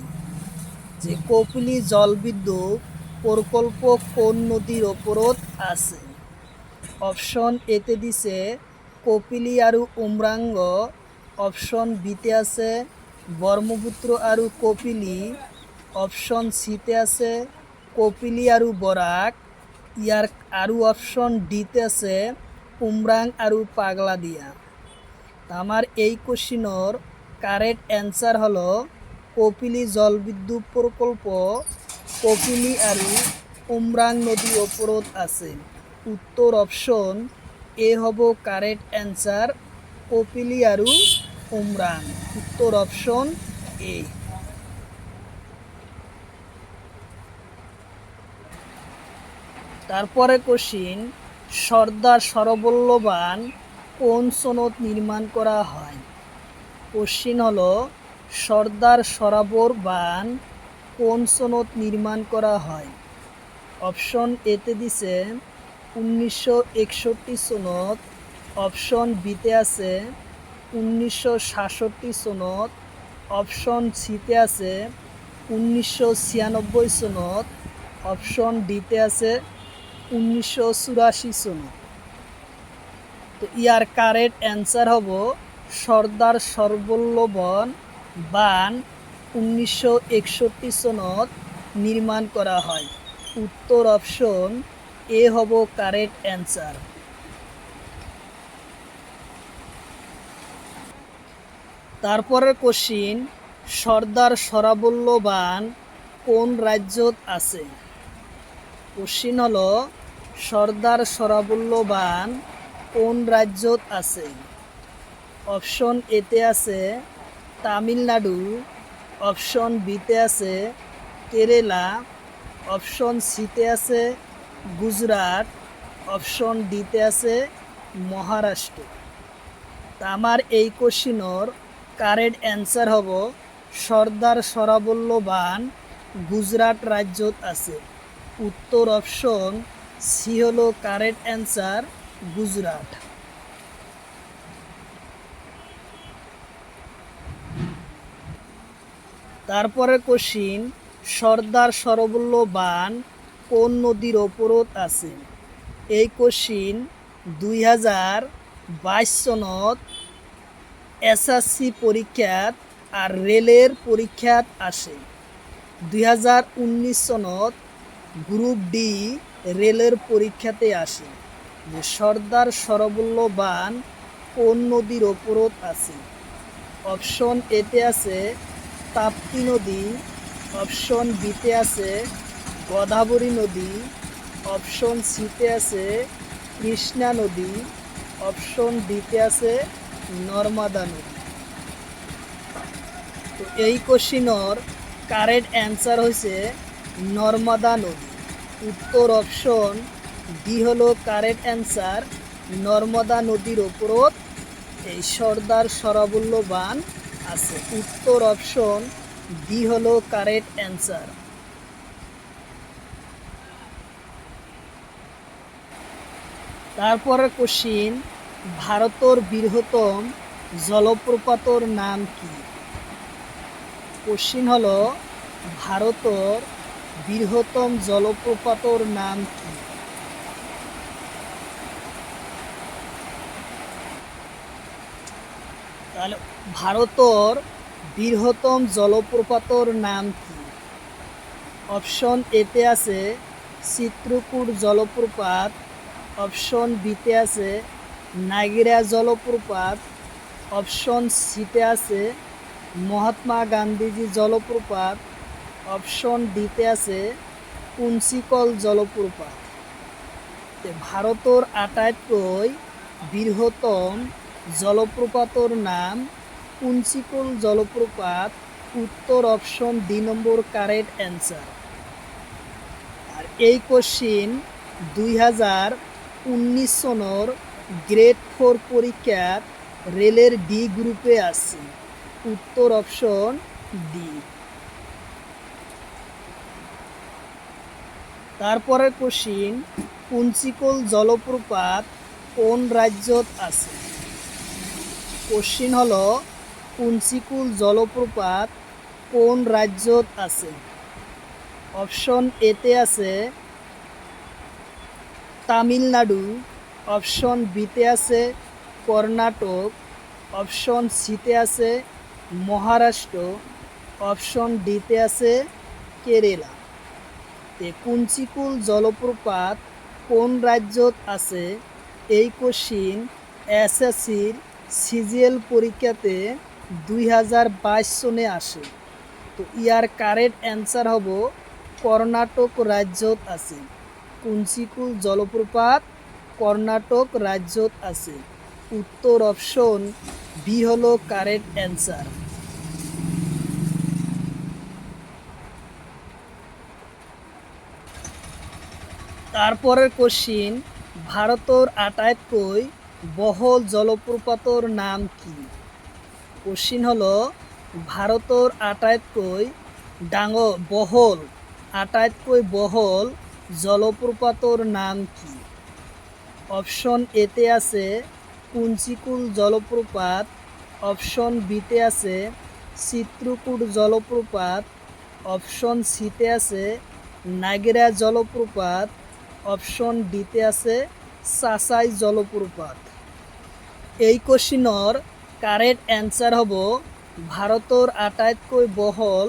যে কপিলী জলবিদ্যুৎ প্রকল্প কোন নদীর ওপরত আছে? অপশন এতে দিছে কপিলী আৰু উমরাঙ্গ, অপশন বিতে আছে ব্রহ্মপুত্র আৰু কপিলী, অপশন সিতে আছে কপিলী আৰু বরাক, ইয়ার আৰু অপশন ডিতে আছে উমরাং আৰু পাগলা দিয়া। আমার এই কোশ্চিনের কারেক্ট অ্যান্সার হলো কপিলী জলবিদ্যুৎ প্রকল্প কপিলী আৰু উমরাং নদীর ওপরত আছে। উত্তর অপশন এ হব কারেক্ট অ্যান্সার, কপিলী আৰু উমরাং। উত্তর অপশন এ। তারপরে কোশ্চিন, সর্দার সরোবর কোন সনত নির্মাণ করা হয়? কোশ্চিন হলো সর্দার সরোবর বাঁধ কোন সনত নির্মাণ করা হয়? অপশন এতে দিছে 1961 সনত, অপশন বিতে আছে 1966 সনত, অপশন সিতে আছে 1996 সনত, অপশন ডিতে আছে 1984 সনত। তো ইয়ার কারেক্ট অ্যান্সার হব সর্দার সরোবর বাঁধ 1961 সনত নির্মাণ করা হয়। উত্তর অপশন এ হব কারেক্ট অ্যান্সার। তারপরের কোশ্চিন, সর্দার সরোবর বাঁধ কোন রাজ্যত আছে? কোশ্চিন হলো সর্দার সরোবর বাঁধ কোন রাজ্যত আছে? অপশন এতে আছে তামিলনাড়ু, অপশন বিতে আছে কেরালা, অপশন সিতে আছে গুজরাট, অপশন ডিতে আছে মহারাষ্ট্র। তা আমার এই কোশ্চিনের কারেক্ট অ্যান্সার হব সর্দার সরোবর বাঁধ গুজরাট রাজ্যত আছে। উত্তর অপশন সি হলো কারেক্ট অ্যান্সার, গুজরাট। তারপরে কোশ্চিন, সর্দার সরোবর বাঁধ কোন নদীর ওপরত আছে? এই কোশ্চিন 2022 সনত এসএসসি পরীক্ষাত আর রেলের পরীক্ষাত আসে। 2019 সনত গ্রুপ ডি রেলের পরীক্ষাতে আসে যে সর্দার সরোবর বাঁধ কোন নদীর ওপরত আছে? অপশন এতে আছে তাপ্তি নদী, অপশন বিতে আছে গোদাবরী নদী, অপশন সিতে আছে কৃষ্ণা নদী, অপশন ডিতে আছে নর্মদা নদী। তো এই কোশ্চিনের কারেক্ট অ্যান্সার হয়েছে নর্মদা নদী। উত্তর অপশন ডি হলো কারেক্ট অ্যান্সার, নর্মদা নদীর ওপরত এই সর্দার সরোবর বাঁধ আছে। উত্তর অপশন ডি হলো কারেক্ট অ্যান্সার। তারপরে কোশ্চিন, ভারতের বৃহত্তম জলপ্রপাতর নাম কি? কোশ্চিন হলো ভারতের বৃহত্তম জলপ্রপাতর নাম কি? তাহলে ভারতের বৃহত্তম জলপ্রপাতর নাম কি? অপশন এতে আছে চিত্রকূট জলপ্রপাত, অপশন বিতে আছে নাগিরা জলপ্রপাত, অপশন সিতে আছে মহাত্মা গান্ধীজি জলপ্রপাত, অপশন ডিতে আছে কুঞ্চিকল জলপ্রপাত। ভারতের আটাইতকৈ বৃহত্তম জলপ্রপাতর নাম কুঞ্চিকল জলপ্রপাত। উত্তর অপশন ডি নম্বর কারেক্ট অ্যান্সার। আর এই কোশ্চিন 2019 সনের গ্রেড 4 পরীক্ষার রেলের ডি গ্রুপে আছে। উত্তর অপশন ডি। তারপরের কোশ্চিন, কুঞ্চিকল জলপ্রপাত কোন রাজ্যত আছে? কোশ্চিন হলো কুঞ্চিকুল জলপ্রপাত কোন রাজ্যত আছে? অপশন এতে আছে তামিলনাড়ু, অপশন বিতে আছে কর্ণাটক, অপশন সিতে আছে মহারাষ্ট্র, অপশন ডিতে আছে কেরালা। কুঞ্চিকুল জলপ্রপাত কোন রাজ্যত আছে? এই কোশ্চিন এসএসসির সিজিএল পরীক্ষাতে 2022 সনে আসে। তো ইয়ার কারেক্ট অ্যান্সার হব কর্ণাটক রাজ্যত আছে। কুঞ্চিকুল জলপ্রপাত কর্ণাটক রাজ্যত আছে। উত্তর অপশন বি হলো কারেক্ট অ্যান্সার। তারপরের কোশ্চিন, ভারতের আটাইতকৈ বহল জলপ্রপাতর নাম কি? কোশ্চিন হলো ভারতের আটাইতকৈ বহল জলপ্রপাতর নাম কি? অপশন এতে আছে কুঞ্চিকুল জলপ্রপাত, অপশন বিতে আছে চিত্রকূট জলপ্রপাত, অপশন সিতে আছে নাগেরা জলপ্রপাত, অপশন ডিতে আছে চাচাই জলপ্রপাত। এই কোশ্চিনৰ কারেক্ট অ্যান্সার হব ভারতের আটাইতকৈ বহল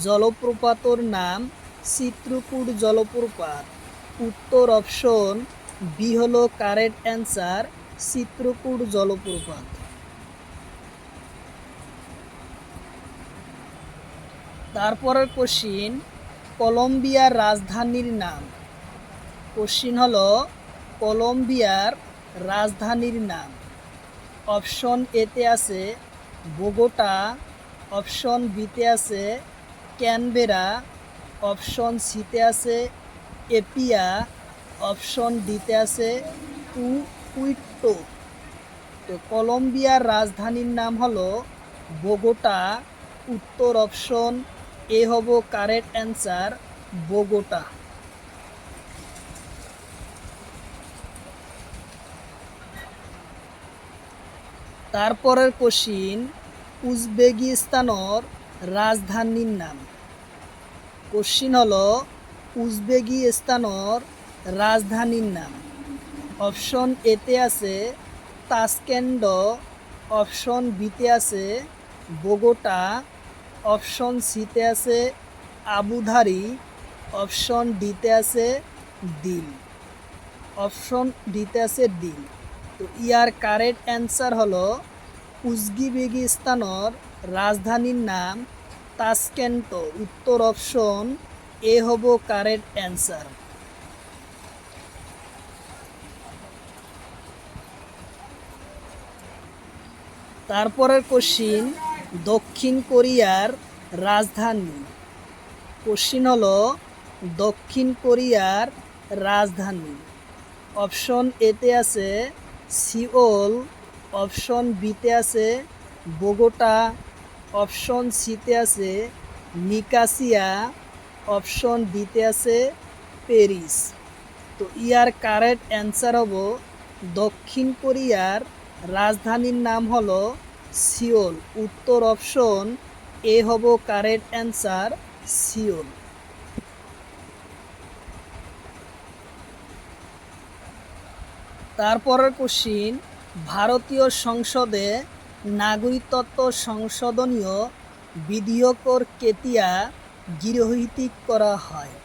জলপ্রপাতর নাম চিত্রকূট জলপ্রপাত। উত্তর অপশন বি হলো কারেক্ট অ্যান্সার, চিত্রকূট জলপ্রপাত। তারপরের কোশ্চিন, কলম্বিয়ার রাজধানীর নাম। কোশ্চিন হলো কলম্বিয়ার রাজধানীর নাম। অপশন এতে আছে বোগোটা, অপশন বিতে আছে ক্যানবেরা, অপশন সিতে আছে এপিয়া, অপশন ডিতে আছে কুইটো। তো কলম্বিয়ার রাজধানীর নাম হলো বোগোটা। উত্তর অপশন এ হব কারেক্ট অ্যান্সার, বোগোটা। তারপরের কোশ্চিন, উজবেকিস্তানের রাজধানীর নাম। কোশ্চিন হলো উজবেকিস্তানের রাজধানীর নাম। অপশন এতে আছে তাসকেন্ড, অপশন বিতে আছে বোগোটা, অপশন সিতে আছে আবুধাবি, অপশন ডিতে আছে দিল। তো ইয়ার কারেক্ট অ্যান্সার হলো উজবেকিস্তানের রাজধানীর নাম তাসকেন্ট। উত্তর অপশন এ হব কারেক্ট অ্যান্সার। তারপরের কোশ্চিন, দক্ষিণ কোরিয়ার রাজধানী। কোশ্চিন হলো দক্ষিণ কোরিয়ার রাজধানী। অপশন এতে আছে সিওল, অপশন বিতে আছে বোগোটা, অপশন সিতে আছে নিকাসিয়া, অপশন ডিতে আছে প্যারিস। তো ইয়ার কারেক্ট অ্যান্সার হব দক্ষিণ কোরিয়ার রাজধানীর নাম হলো সিওল। উত্তর অপশন এ হব কারেক্ট অ্যান্সার, সিওল। তারপরের কোশ্চিন, ভারতীয় সংসদে নাগরিকত্ব সংশোধনীয় বিধেয়কর কেতিয়া গৃহীত করা হয়?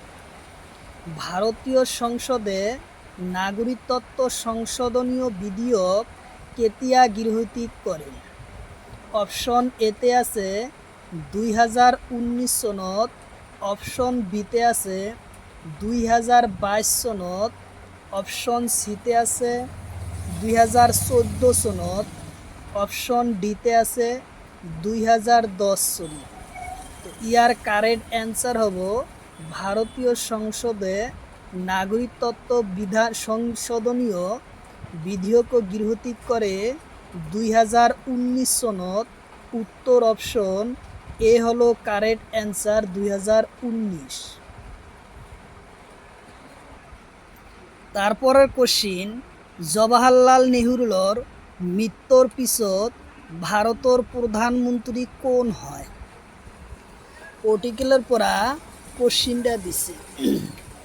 ভারতীয় সংসদে নাগরিকত্ব সংশোধনীয় বিধেয়ক কেতিয়া গৃহীত করে? অপশন এতে আছে 2019 সনত, অপশন বিতে আছে 2022 সনত, অপশন সিতে আছে 2014 সনত, অপশন ডিতে আছে 2010 সনত। তো ইয়ার কারেক্ট অ্যান্সার হব ভারতীয় সংসদে নাগরিকত্ব সংশোধনীয় বিধেয়ক গৃহীত করে 2019 সনত। উত্তর অপশন এ হলো কারেক্ট অ্যান্সার, 2019। তারপরের কোশ্চিন, জওয়াহরলাল নেহরুর মৃত্যুর পিছত ভারতের প্রধানমন্ত্রী কোন হয়? পার্টিকুলার পড়া কোশ্চিনটা দিছে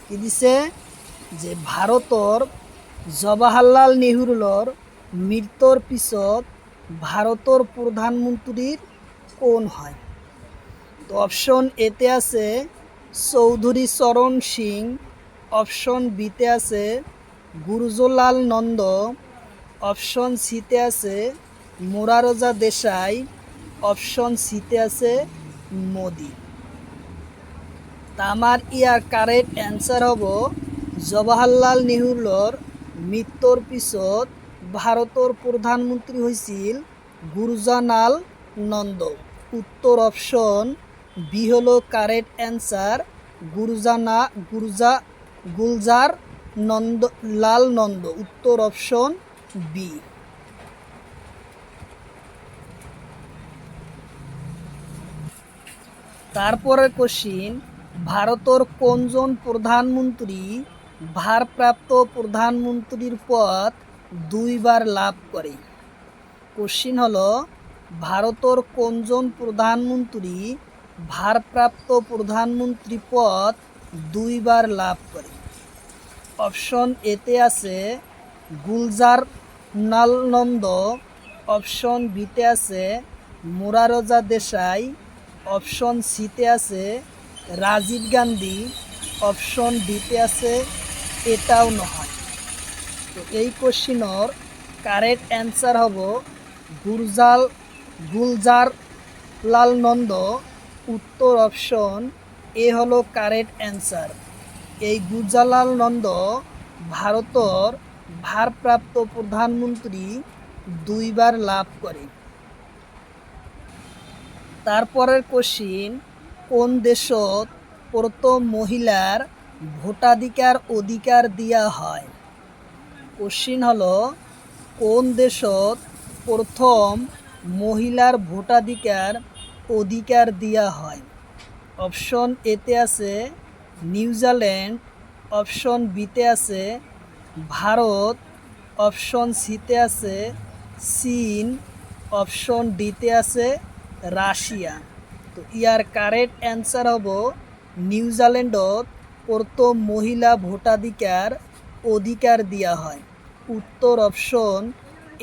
কি দিছে যে ভারতের জওয়াহরলাল নেহরুর মৃত্যুর পিছত ভারতের প্রধানমন্ত্রীর কোন হয়? তো অপশন এতে আছে চৌধুরী চরণ সিং, অপশন বিতে আছে গুরজলাল নন্দ, অপশন সিতে আছে মোরারজা দেশাই, অপশন সিতে আছে মোদি। তা আমার ইয়ার কারেক্ট অ্যান্সার হব জওয়াহরলাল নেহরুর মৃত্যুর পিছত ভারতের প্রধানমন্ত্রী হয়েছিল গুরজালাল নন্দ। উত্তর অপশন বি হলো কারেক্ট অ্যান্সার, গুলজার নন্দ লাল নন্দ। উত্তর অপশন বি। তারপরের কোশ্চিন, ভারতের কোনজন প্রধানমন্ত্রী ভারপ্রাপ্ত প্রধানমন্ত্রীর পদ দুইবার লাভ করে? কোশ্চিন হলো ভারতের কোনজন প্রধানমন্ত্রী ভারপ্রাপ্ত প্রধানমন্ত্রী পদ দুইবার লাভ করে? অপশন এতে আছে গুলজার নালনন্দ, অপশন বিতে আছে মোরারজা দেশাই, অপশন সিতে আছে রাজীব গান্ধী, অপশন ডিতে আছে এটাও নহয়। তো এই কোশ্চিনের কারেক্ট অ্যান্সার হব গুলজার লাল নন্দ। উত্তর অপশন এ হলো কারেক্ট অ্যান্সার। এই গুলজারলাল নন্দ ভারতের ভারপ্রাপ্ত প্রধানমন্ত্রী দুইবার লাভ করে। তারপরের কোশ্চিন, কোন দেশত প্রথম মহিলার অধিকার দিয়া হয়? কোশ্চিন হলো কোন দেশত প্রথম মহিলার অধিকার দিয়া হয়? অপশন এতে আছে নিউজিল্যান্ড, অপশন বিতে আছে ভারত, অপশন সিতে আছে চীন, অপশন ডিতে আছে রাশিয়া। তো ইয়ার কারেক্ট অ্যান্সার হব নিউজিল্যান্ডত প্রথম মহিলা অধিকার দিয়া হয়। উত্তর অপশন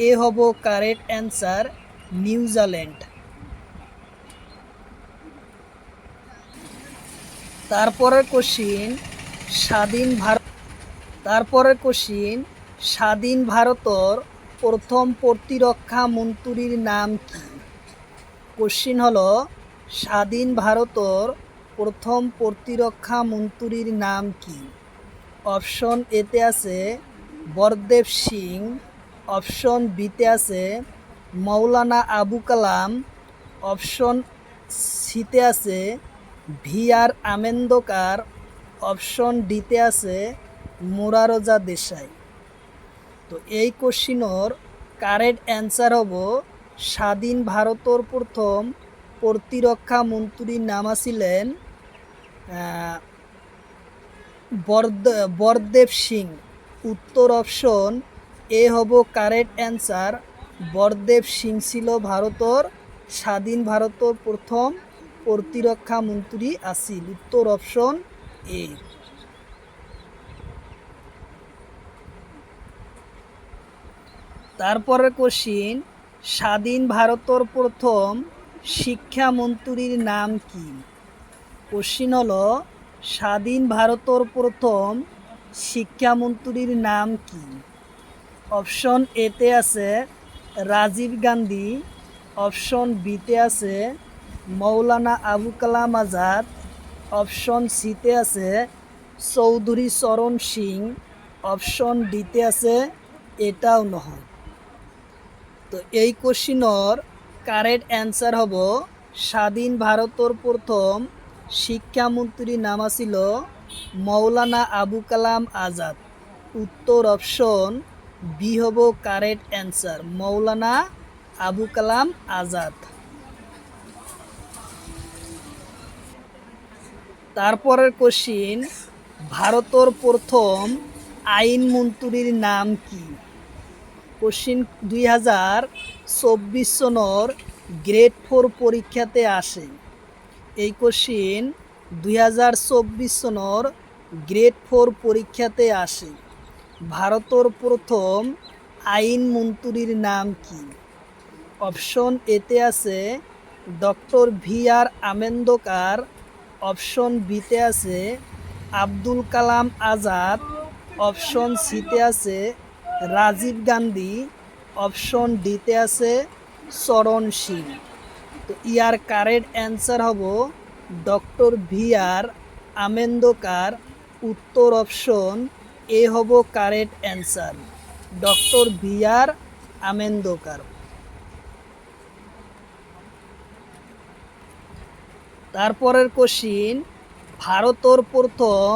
এ হব কারেক্ট অ্যান্সার, নিউজিল্যান্ড। তারপরের কোশ্চিন, স্বাধীন ভারতের প্রথম প্রতিরক্ষা মন্ত্রীর নাম কি? কোশ্চিন হলো স্বাধীন ভারতের প্রথম প্রতিরক্ষা মন্ত্রীর নাম কি? অপশন এতে আছে বরদেব সিং, অপশন বিতে আছে মৌলানা আবু কালাম, অপশন সিতে আছে VR আমেদকর, অপশন ডিতে আছে মোরারজা দেশাই। তো এই কোশ্চিনের কারেক্ট অ্যান্সার হব স্বাধীন ভারতের প্রথম প্রতিরক্ষা মন্ত্রীর নাম ছিলেন বরদেব সিং। উত্তর অপশন এ হব কারেক্ট অ্যান্সার, বরদেব সিং ছিল স্বাধীন ভারতের প্রথম প্রতিরক্ষা মন্ত্রী আছিল। উত্তর অপশন এ। তারপরের কোশ্চিন, স্বাধীন ভারতের প্রথম শিক্ষামন্ত্রীর নাম কি? কোশ্চিন হলো স্বাধীন ভারতের প্রথম শিক্ষামন্ত্রীর নাম কি? অপশন এতে আছে রাজীব গান্ধী, অপশন বিতে আছে মৌলানা আবু কালাম আজাদ, অপশন সিতে আছে চৌধুরী চরণ সিং, অপশন ডিতে আছে এটাও নহয়। তো এই কোশ্চিনের কারেক্ট অ্যান্সার হব স্বাধীন ভারতের প্রথম শিক্ষামন্ত্রীর নাম ছিল মৌলানা আবু কালাম আজাদ। উত্তর অপশন বি হব কারেক্ট অ্যান্সার, মৌলানা আবু কালাম আজাদ। তারপরের কোশ্চিন, ভারতের প্রথম আইন মন্ত্রীর নাম কি? কোশ্চিন 2024 সনের গ্রেড 4 পরীক্ষাতে আসে। এই কোশ্চিন 2024 সনের গ্রেড 4 পরীক্ষাতে আসে। ভারতের প্রথম আইন মন্ত্রীর নাম কি? অপশন এতে আছে ডক্টর ভি.আর. আম্বেদকর, অপশন বিতে আছে আব্দুল কালাম আজাদ, অপশন সিতে আছে রাজীব গান্ধী, অপশন ডিতে আছে চরণ সিং। তো ইয়ার কারেক্ট অ্যান্সার হব ডক্টর ভি.আর. আম্বেদকর। উত্তর অপশন এ হব কারেক্ট অ্যান্সার, ডক্টর ভি.আর. আম্বেদকর। তারপরের কোশ্চিন, ভারতের প্রথম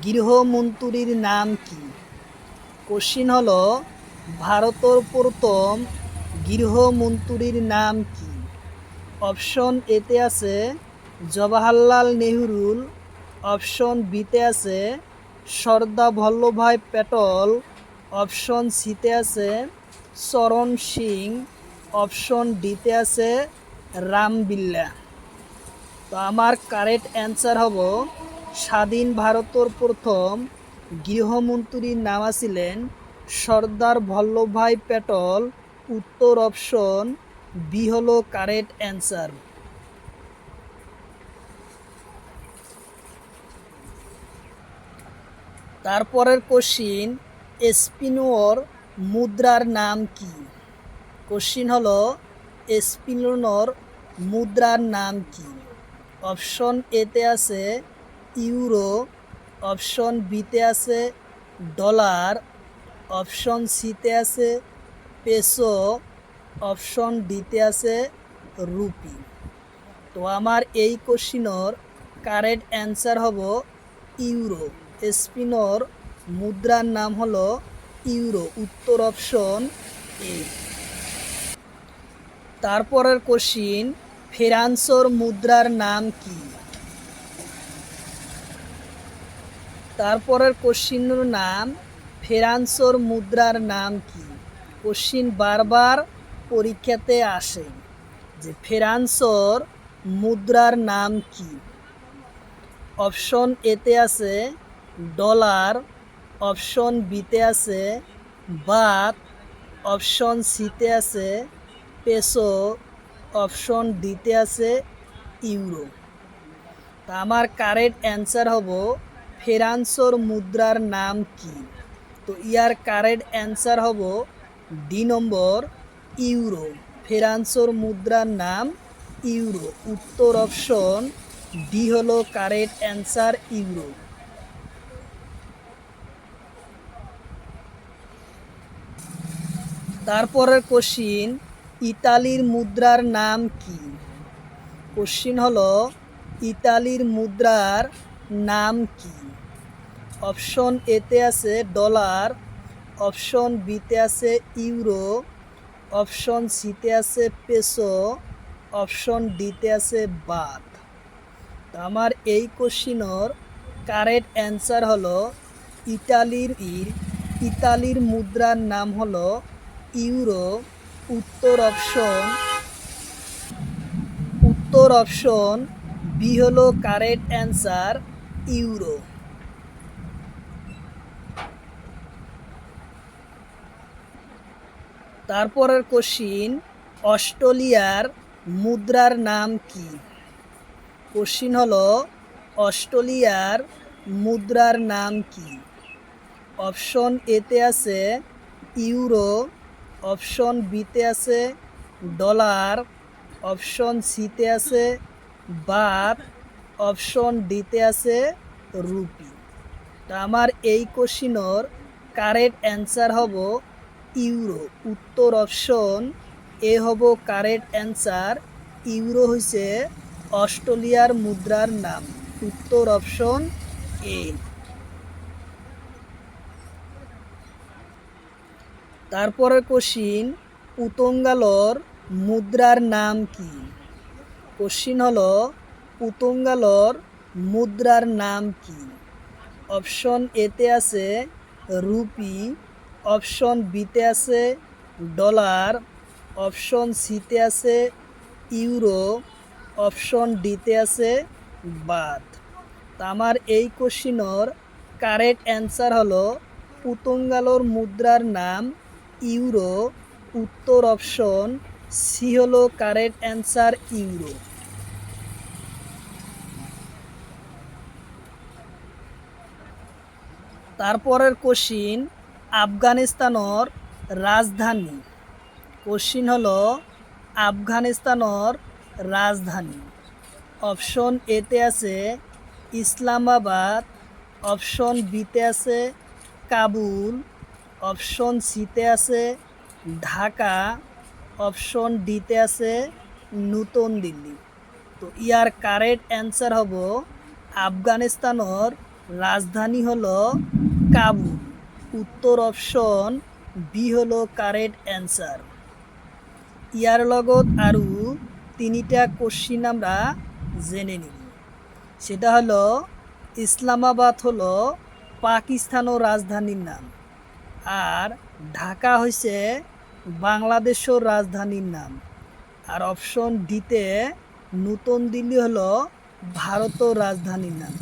গৃহমন্ত্রীর নাম কি? কোশ্চিন হলো ভারতের প্রথম গৃহমন্ত্রীর নাম কি? অপশন এতে আছে জওয়াহরলাল নেহরুল, অপশন বিতে আছে সর্দার বল্লভভাই প্যাটেল, অপশন সিতে আছে চরণ সিং, অপশন ডিতে আছে রাম বিল্লা। তো আমার কারেক্ট অ্যান্সার হব স্বাধীন ভারতের প্রথম গৃহমন্ত্রীর নাম ছিলেন সর্দার বল্লভভাই প্যাটেল। উত্তর অপশন বি হলো কারেক্ট অ্যান্সার। তারপরের কোশ্চিন, স্পিনর মুদ্রার নাম কি? কোশ্চিন হলো স্পিনর মুদ্রার নাম কি? অপশন এতে আছে ইউরো, অপশন বিতে আছে ডলার, অপশন সিতে আছে পেসো, অপশন ডিতে আছে রুপি। তো আমার এই কোশ্চিনের কারেক্ট অ্যান্সার হব ইউরো। স্পিনর মুদ্রার নাম হলো ইউরো। উত্তর অপশন এ। তারপরের কোশ্চিন, ফ্রান্সের মুদ্রার নাম কি? তারপরের কোশ্চিনের নাম ফ্রান্সের মুদ্রার নাম কি? কোশ্চিন বারবার পরীক্ষাতে আসে যে ফ্রান্সের মুদ্রার নাম কি? অপশন এতে আছে ডলার, অপশন বিতে আছে বাত, অপশন সিতে আছে পেসো, অপশন ডিতে আছে ইউরো। তা আমার কারেক্ট অ্যান্সার হব ফ্রান্সের মুদ্রার নাম কি? তো ইয়ার কারেক্ট অ্যান্সার হব ডি নম্বর ইউরো। ফ্রান্সের মুদ্রার নাম ইউরো। উত্তর অপশন ডি হলো কারেক্ট অ্যান্সার, ইউরো। তারপরের কোশ্চিন, ইতালির মুদ্রার নাম কি? কোশ্চিন হলো ইতালির মুদ্রার নাম কি? অপশন এতে আছে ডলার, অপশন বিতে আছে ইউরো, অপশন সিতে আছে পেসো, অপশন ডিতে আছে বাত। তো আমার এই কোশ্চিনের কারেক্ট অ্যান্সার হলো ইতালির মুদ্রার নাম হলো ইউরো। উত্তর অপশন বি হলো কারেক্ট অ্যান্সার, ইউরো। তারপরের কোশ্চিন, অস্ট্রেলিয়ার মুদ্রার নাম কি? কোশ্চিন হলো অস্ট্রেলিয়ার মুদ্রার নাম কি? অপশন এতে আছে ইউরো, অপশন বিতে আছে ডলার, অপশন সিতে আছে বাত, অপশন ডিতে আছে রুপি। তা আমার এই কোশ্চিনের কারেক্ট অ্যান্সার হব ইউরো। উত্তর অপশন এ হব কারেক্ট অ্যান্সার। ইউরো হইছে অস্ট্রেলিয়ার মুদ্রার নাম। উত্তর অপশন এ। তারপরের কোশ্চিন, পুর্তুগালের মুদ্রার নাম কি? কোশ্চিন হলো পুর্তুগালের মুদ্রার নাম কি? অপশন এতে আছে রুপি, অপশন বিতে আছে ডলার, অপশন সিতে আছে ইউরো, অপশন ডিতে আছে বাথ। তা আমার এই কোশ্চিনের কারেক্ট অ্যান্সার হলো পুর্তুগালের মুদ্রার নাম ইউরো। উত্তর অপশন সি হলো কারেক্ট অ্যান্সার ইউরো। তারপরের কোশ্চিন আফগানিস্তানের রাজধানী। কোশ্চিন হলো আফগানিস্তানের রাজধানী। অপশন এতে আছে ইসলামাবাদ, অপশন বিতে আছে কাবুল, অপশন সিতে আছে ঢাকা, অপশন ডিতে আছে নতুন দিল্লি। তো ইয়ার কারেক্ট অ্যান্সার হব আফগানিস্তানের রাজধানী হলো কাবুল। উত্তর অপশন বি হলো কারেক্ট অ্যান্সার। ইয়ার লগত আরও তিনিটা কোশ্চিন আমরা জেনে নিব। সেটা হলো ইসলামাবাদ হলো পাকিস্তানের রাজধানীর নাম, আর ঢাকা হইছে বাংলাদেশের রাজধানীর নাম, আর অপশন ডিতে নতুন দিল্লি হলো ভারতের রাজধানীর নাম।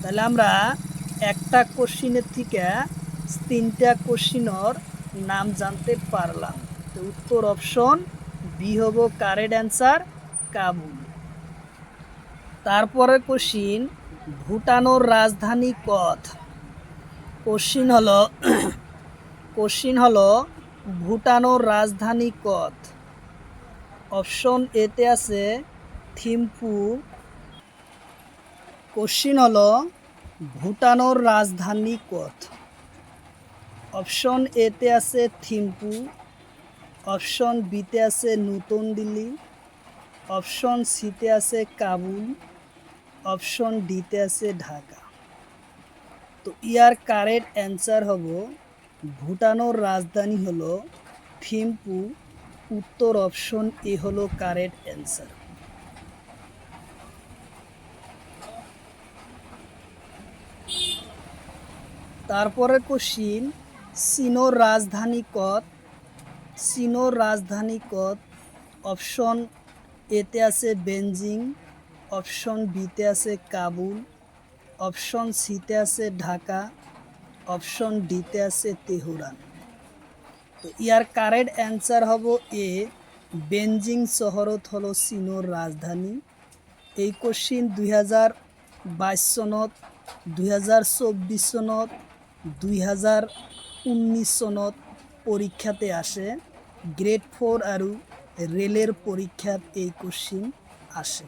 তাহলে আমরা একটা কোশ্চিনের থেকে তিনটা কোশ্চিনের নাম জানতে পারলাম। তো উত্তর অপশন বি হব কারেক্ট অ্যান্সার কাবুল। তারপরে কোশ্চিন ভুটানের রাজধানী কত। কোশ্চিন হলো ভুটানের রাজধানী কত। অপশন এতে আছে থিম্পু। কোশ্চিন হলো ভুটানের রাজধানী কত। অপশন এতে আছে থিম্পু, অপশন বিতে আছে নতুন দিল্লি, অপশন সিতে আছে কাবুল, অপশন ডিতে আছে ঢাকা। তো ইয়ার কারেক্ট অ্যান্সার হব ভুটানের রাজধানী হলো থিম্পু। উত্তর অপশন এ হলো কারেক্ট অ্যান্সার। তারপরে কোশ্চিন চীনের রাজধানী কত। চীনের রাজধানী কত। অপশন এতে আছে বেজিং, অপশন বিতে আছে কাবুল, অপশন সিতে আছে ঢাকা, অপশন ডিতে আছে তেহরান। তো ইয়ার কারেক্ট অ্যান্সার হব এ বেজিং শহরত হলো চীনের রাজধানী। এই কোশ্চিন 2022 সনত, 2024 সনত, 2019 সনত পরীক্ষাতে আসে। গ্রেড 4 আৰু রেলের পরীক্ষাত এই কোশ্চিন আসে।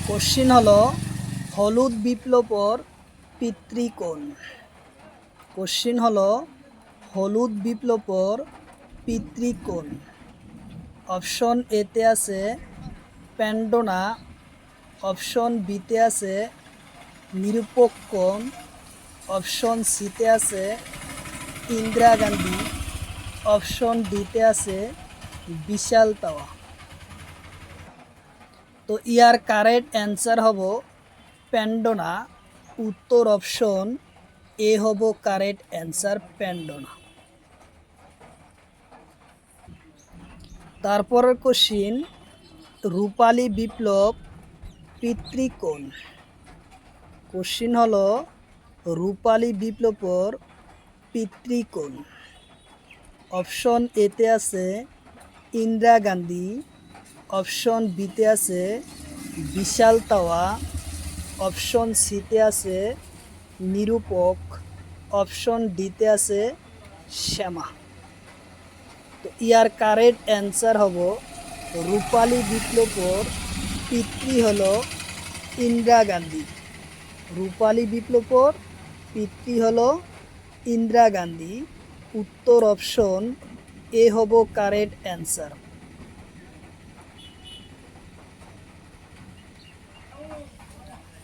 কোশ্চিন হলো হলুদ বিপ্লবর পিতৃকোণ। কোশ্চিন হলো হলুদ বিপ্লবর পিতৃকোণ। অপশন এতে আছে প্যান্ডোনা, অপশন বিতে আছে নিরুপক্ষণ, অপশন সিতে আছে ইন্দিরা গান্ধী, অপশন ডিতে আছে বিশাল তাওয়া। তো ইয়ার কারেক্ট অ্যান্সার হব প্যান্ডোনা। উত্তর অপশন এ হব কারেক্ট অ্যান্সার প্যান্ডোনা। তারপরের কোশ্চিন রূপালী বিপ্লব পিতৃকোণ। কোশ্চিন হলো রূপালী বিপ্লবর পিতৃকোণ। অপশন এতে আছে ইন্দিরা গান্ধী, অপশন বিতে আছে বিশাল তাওয়া, অপশন সিতে আছে নিরূপক, অপশন ডিতে আছে শ্যামা। তো ইয়ার কারেক্ট অ্যান্সার হব রূপালী বিপ্লবর পিতৃ হলো ইন্দিরা গান্ধী। রূপালী বিপ্লবর পিতৃ হলো ইন্দিরা গান্ধী। উত্তর অপশন এ হব কারেক্ট অ্যান্সার।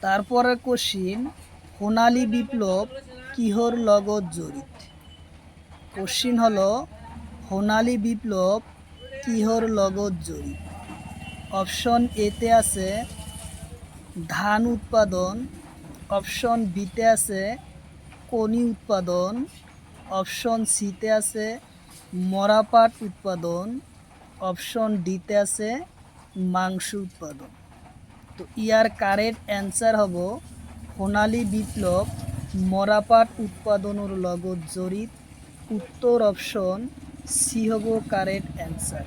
তারপরে কোশ্চিন সোণালী বিপ্লব কিহর লগত জড়িত। কোশ্চিন হলো সোণালী বিপ্লব কিহর লগত জড়িত। অপশন এতে আছে ধান উৎপাদন, অপশন বিতে আছে কনি উৎপাদন, অপশন সিতে আছে মরাপাট উৎপাদন, অপশন ডিতে আছে মাংস উৎপাদন। তো ইয়ার কারেক্ট অ্যান্সার হব সোণালী বিপ্লব মরাপাট উৎপাদনের লগত জড়িত। উত্তর অপশন সি হব কারেক্ট অ্যান্সার।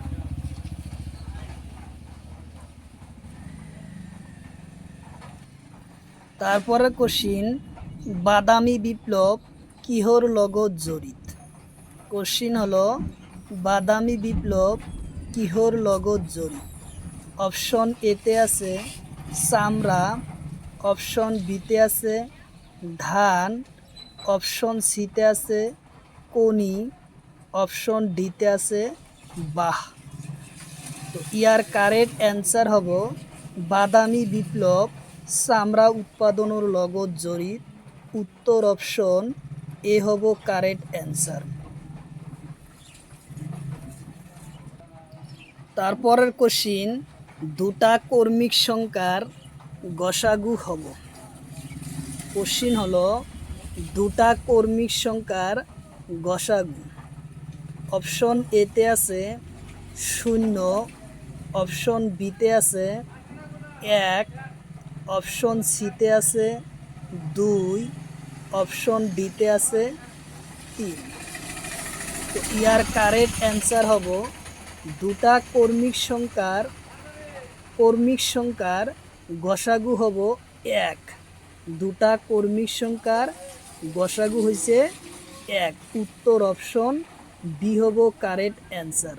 তারপরে কোশ্চিন, বাদামি বিপ্লব কিহর লগত জড়িত? কোশ্চিন হলো বাদামি বিপ্লব কিহর লগত জড়িত? অপশন এতে আছে চামড়া, অপশন বিতে আছে ধান, অপশন সিতে আছে কনি, অপশন ডিতে আছে বাহ। তো ইয়ার কারেক্ট অ্যান্সার হব বাদামি বিপ্লব চামড়া উৎপাদনের লগত জড়িত। উত্তর অপশন এ হব কারেক্ট অ্যান্সার। তারপরের কোশ্চিন, দুটা কর্মিক সংখ্যার গসাগু হব। কোশ্চিন হলো দুটা কর্মিক সংখ্যার গসাগু। অপশন এতে আছে 0, অপশন বিতে আছে 1, অপশন সিতে আছে 2, অপশন ডিতে আছে 3। তো ইয়ার কারেক্ট অ্যান্সার হব দুটা কর্মিক সংখ্যার গসাগু হব 1। দুটা কর্মিক সংখ্যার গসাগু হয়েছে 1। উত্তর অপশন বি হব কারেক্ট অ্যান্সার।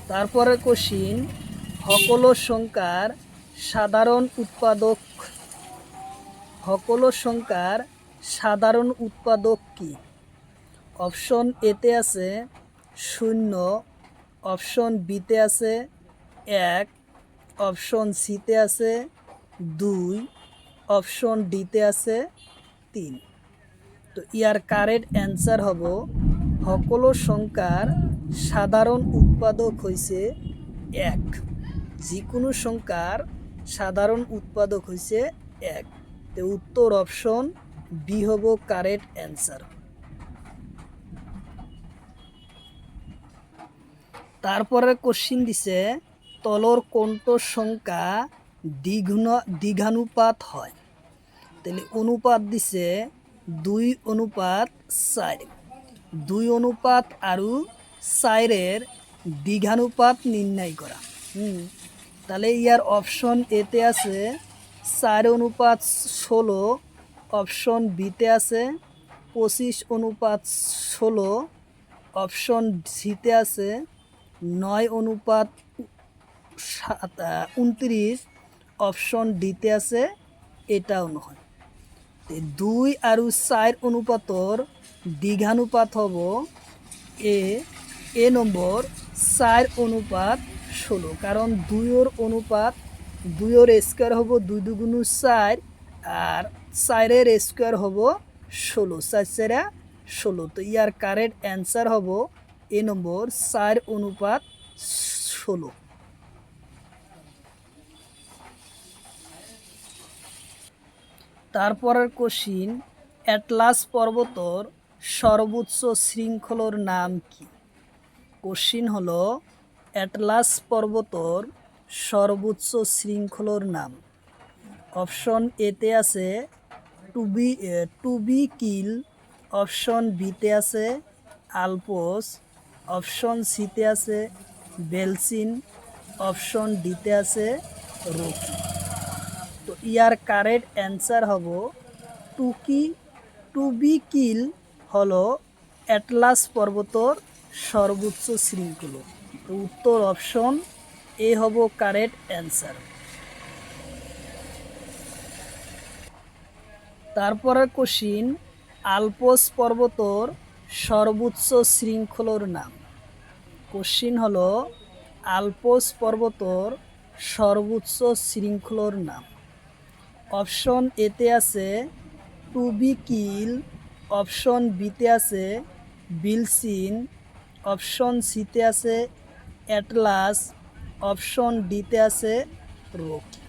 তারপরে কোশ্চিন, সকলো সংখ্যার সাধারণ উৎপাদক কি? অপশন এতে আছে 0, অপশন বিতে আছে 1, অপশন সিতে আছে 2, অপশন ডিতে আছে 3। তো ইয়ার কারেক্ট অ্যান্সার হব সকলো সংখ্যার সাধারণ উৎপাদক হয়েছে 1। যিকোনো সংখ্যার সাধারণ উৎপাদক হয়েছে 1। তো উত্তর অপশন বি হব কারেক্ট অ্যান্সার। তারপরে কোশ্চিন দিছে তলর কোনটো সংখ্যা দ্বিঘানুপাত হয়? তাহলে অনুপাত দিছে 2:4। 2 আৰু 4-এর দ্বিঘানুপাত নির্ণয় করা। তাহলে ইয়ার অপশন এতে আছে 4:16, অপশন বিতে আছে 25:16, অপশন সিতে আছে 9:29, অপশন ডিতে আছে এটাও নয়। 2 আৰু 4 অনুপাতৰ দ্বিঘানুপাত হব এ নম্বর 4:16। কারণ 2-এর স্কোয়ার হব 2 2 4 আর 4-এর স্কোয়ার হব 16, 4 4 16। তো ইয়ার কারেক্ট অ্যান্সার হব এ নম্বর 4:16। তারপরের কোশ্চিন, অ্যাটলাস পর্বতর সর্বোচ্চ শৃঙ্খলর নাম কি? কোশ্চিন হলো অ্যাটলাস পর্বতর সর্বোচ্চ শৃঙ্খলর নাম। অপশন এতে আছে টুবি কিল, অপশন বিতে আছে আলপস, অপশন সিতে আছে বেলসিন, অপশন ডিতে আছে রকি। তো ইয়ার কারেক্ট অ্যান্সার হব টুবি কিল হলো অ্যাটলাস পর্বতর সর্বোচ্চ শৃঙ্খল। তো উত্তর অপশন এ হব কারেক্ট অ্যান্সার। তারপরে কোশ্চিন, আলপস পর্বতর সর্বোচ্চ শৃঙ্খলর নাম। কোশ্চিন হলো আলপস পর্বতর সর্বোচ্চ শৃঙ্খলর নাম। অপশন এতে আছে টুবি কিল, অপশন বিতে আছে বিলসিন, অপশন সিতে আছে অ্যাটলাস, অপশন ডিতে আছে রকি।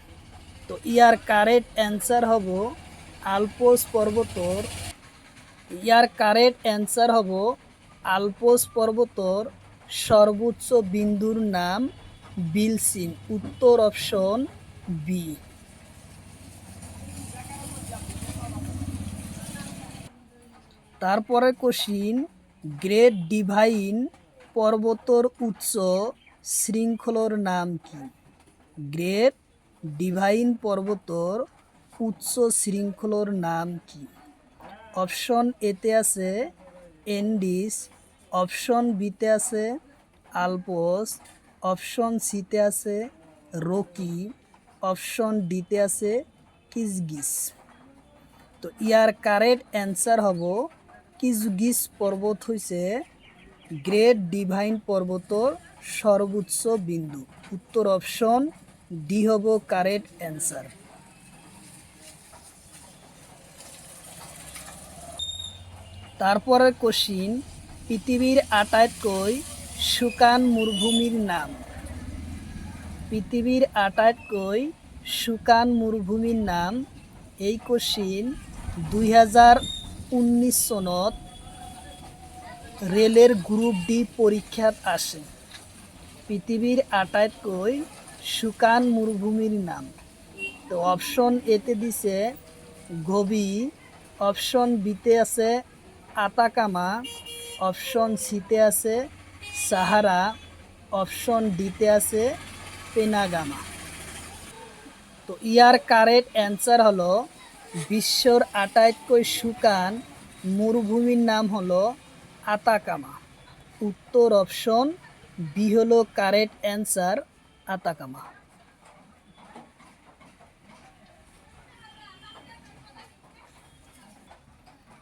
তো ইয়ার কারেক্ট অ্যান্সার হব আল্পস পর্বতর আল্পস পর্বতর সর্বোচ্চ বিন্দুর নাম বিলসিন। উত্তর অপশন বি। তারপরে কোশ্চিন, গ্রেট ডিভাইন পর্বতর উচ্চ শৃঙ্খলার নাম কি? গ্রেট ডিভাইন পর্বতর উচ্চ শৃঙ্খলার নাম কি? অপশন এতে আছে এন্ডিস, অপশন বিতে আছে আলপস, অপশন সিতে আছে রকি, অপশন ডিতে আছে কিজগিস। তো ইয়ার কারেক্ট অ্যান্সার হব কিজগিস পর্বত হইছে গ্রেট ডিভাইন পর্বতর সর্বোচ্চ বিন্দু। উত্তর অপশন ডি হব কারেক্ট অ্যান্সার। তারপরের কোশ্চিন, পৃথিবীর আটাইতকৈ শুকান মরুভূমির নাম। পৃথিবীর আটাইতকৈ শুকান মরুভূমির নাম। এই কোশ্চিন 2019 সনত রেলের গ্রুপ ডি পরীক্ষাত আসে। পৃথিবীর আটাইতকৈ শুকান মরুভূমির নাম। তো অপশন এতে দিছে গোবি, অপশন বিতে আছে আতাকামা, অপশন সিতে আছে সাহারা, অপশন ডিতে আছে পেনাগামা। তো ইয়ার কারেক্ট অ্যান্সার হলো বিশ্বর আটাইতকৈ শুকান মরুভূমির নাম হলো আতাকামা। উত্তর অপশন বি হলো কারেক্ট অ্যান্সার, আতাকামা।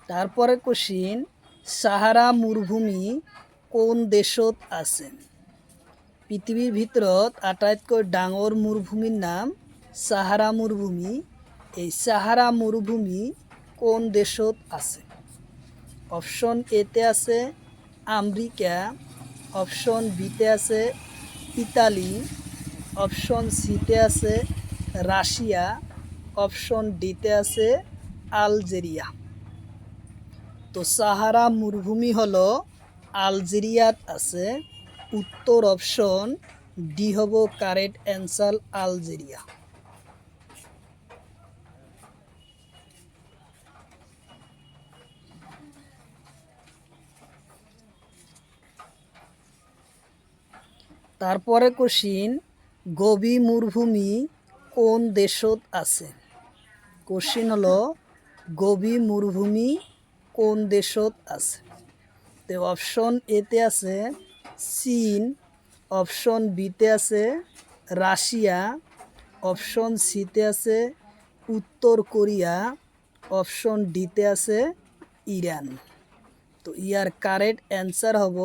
তারপরে কোশ্চিন, সাহারা মরুভূমি কোন দেশত আছে? পৃথিবীর ভিতৰত আটাইতকৈ ডাঙৰ মরুভূমির নাম সাহারা মরুভূমি। এই সাহারা মরুভূমি কোন দেশত আছে? অপশন এতে আছে আমেরিকা, অপশন বিতে আছে ইতালি, অপশন সিতে আছে রাশিয়া, অপশন ডিতে আছে আলজেরিয়া। তো সাহারা মরুভূমি হলো আলজেরিয়াত আছে। উত্তর অপশন ডি হব কারেক্ট অ্যান্সার, আলজেরিয়া। তারপরে কোশ্চিন, গোবি মরুভূমি কোন দেশত আছে? কোশ্চিন হলো গোবি মরুভূমি কোন দেশত আছে? তো অপশন এতে আছে চীন, অপশন বিতে আছে রাশিয়া, অপশন সিতে আছে উত্তর কোরিয়া, অপশন ডিতে আছে ইরান। তো ইয়ার কারেক্ট অ্যান্সার হব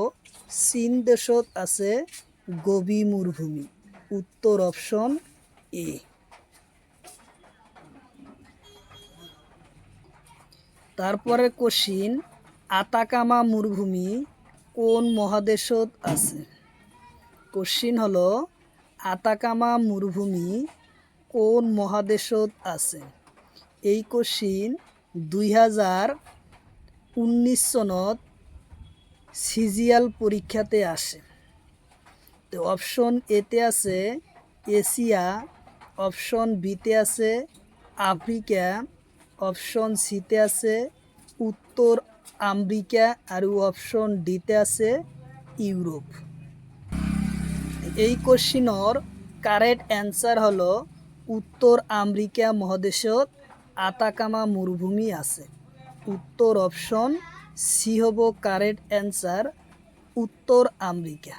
চীন দেশত আছে গোবি মরুভূমি। উত্তর অপশন এ। তারপরে কোশ্চিন, আতাকামা মরুভূমি কোন মহাদেশত আছে? কোশ্চিন হলো আতাকামা মরুভূমি কোন মহাদেশত আছে? এই কোশ্চিন 2019 সনত সিজিএল পরীক্ষাতে আসে। তো অপশন এতে আছে এশিয়া, অপশন বিতে আছে আফ্রিকা, অপশন সিতে আছে উত্তর আমেরিকা আর অপশন ডিতে আছে ইউরোপ। এই কোশ্চিনের কারেক্ট অ্যান্সার হলো উত্তর আমেরিকা মহাদেশত আতাকামা মরুভূমি আছে। উত্তর অপশন সি হব কারেক্ট অ্যান্সার, উত্তর আমেরিকা।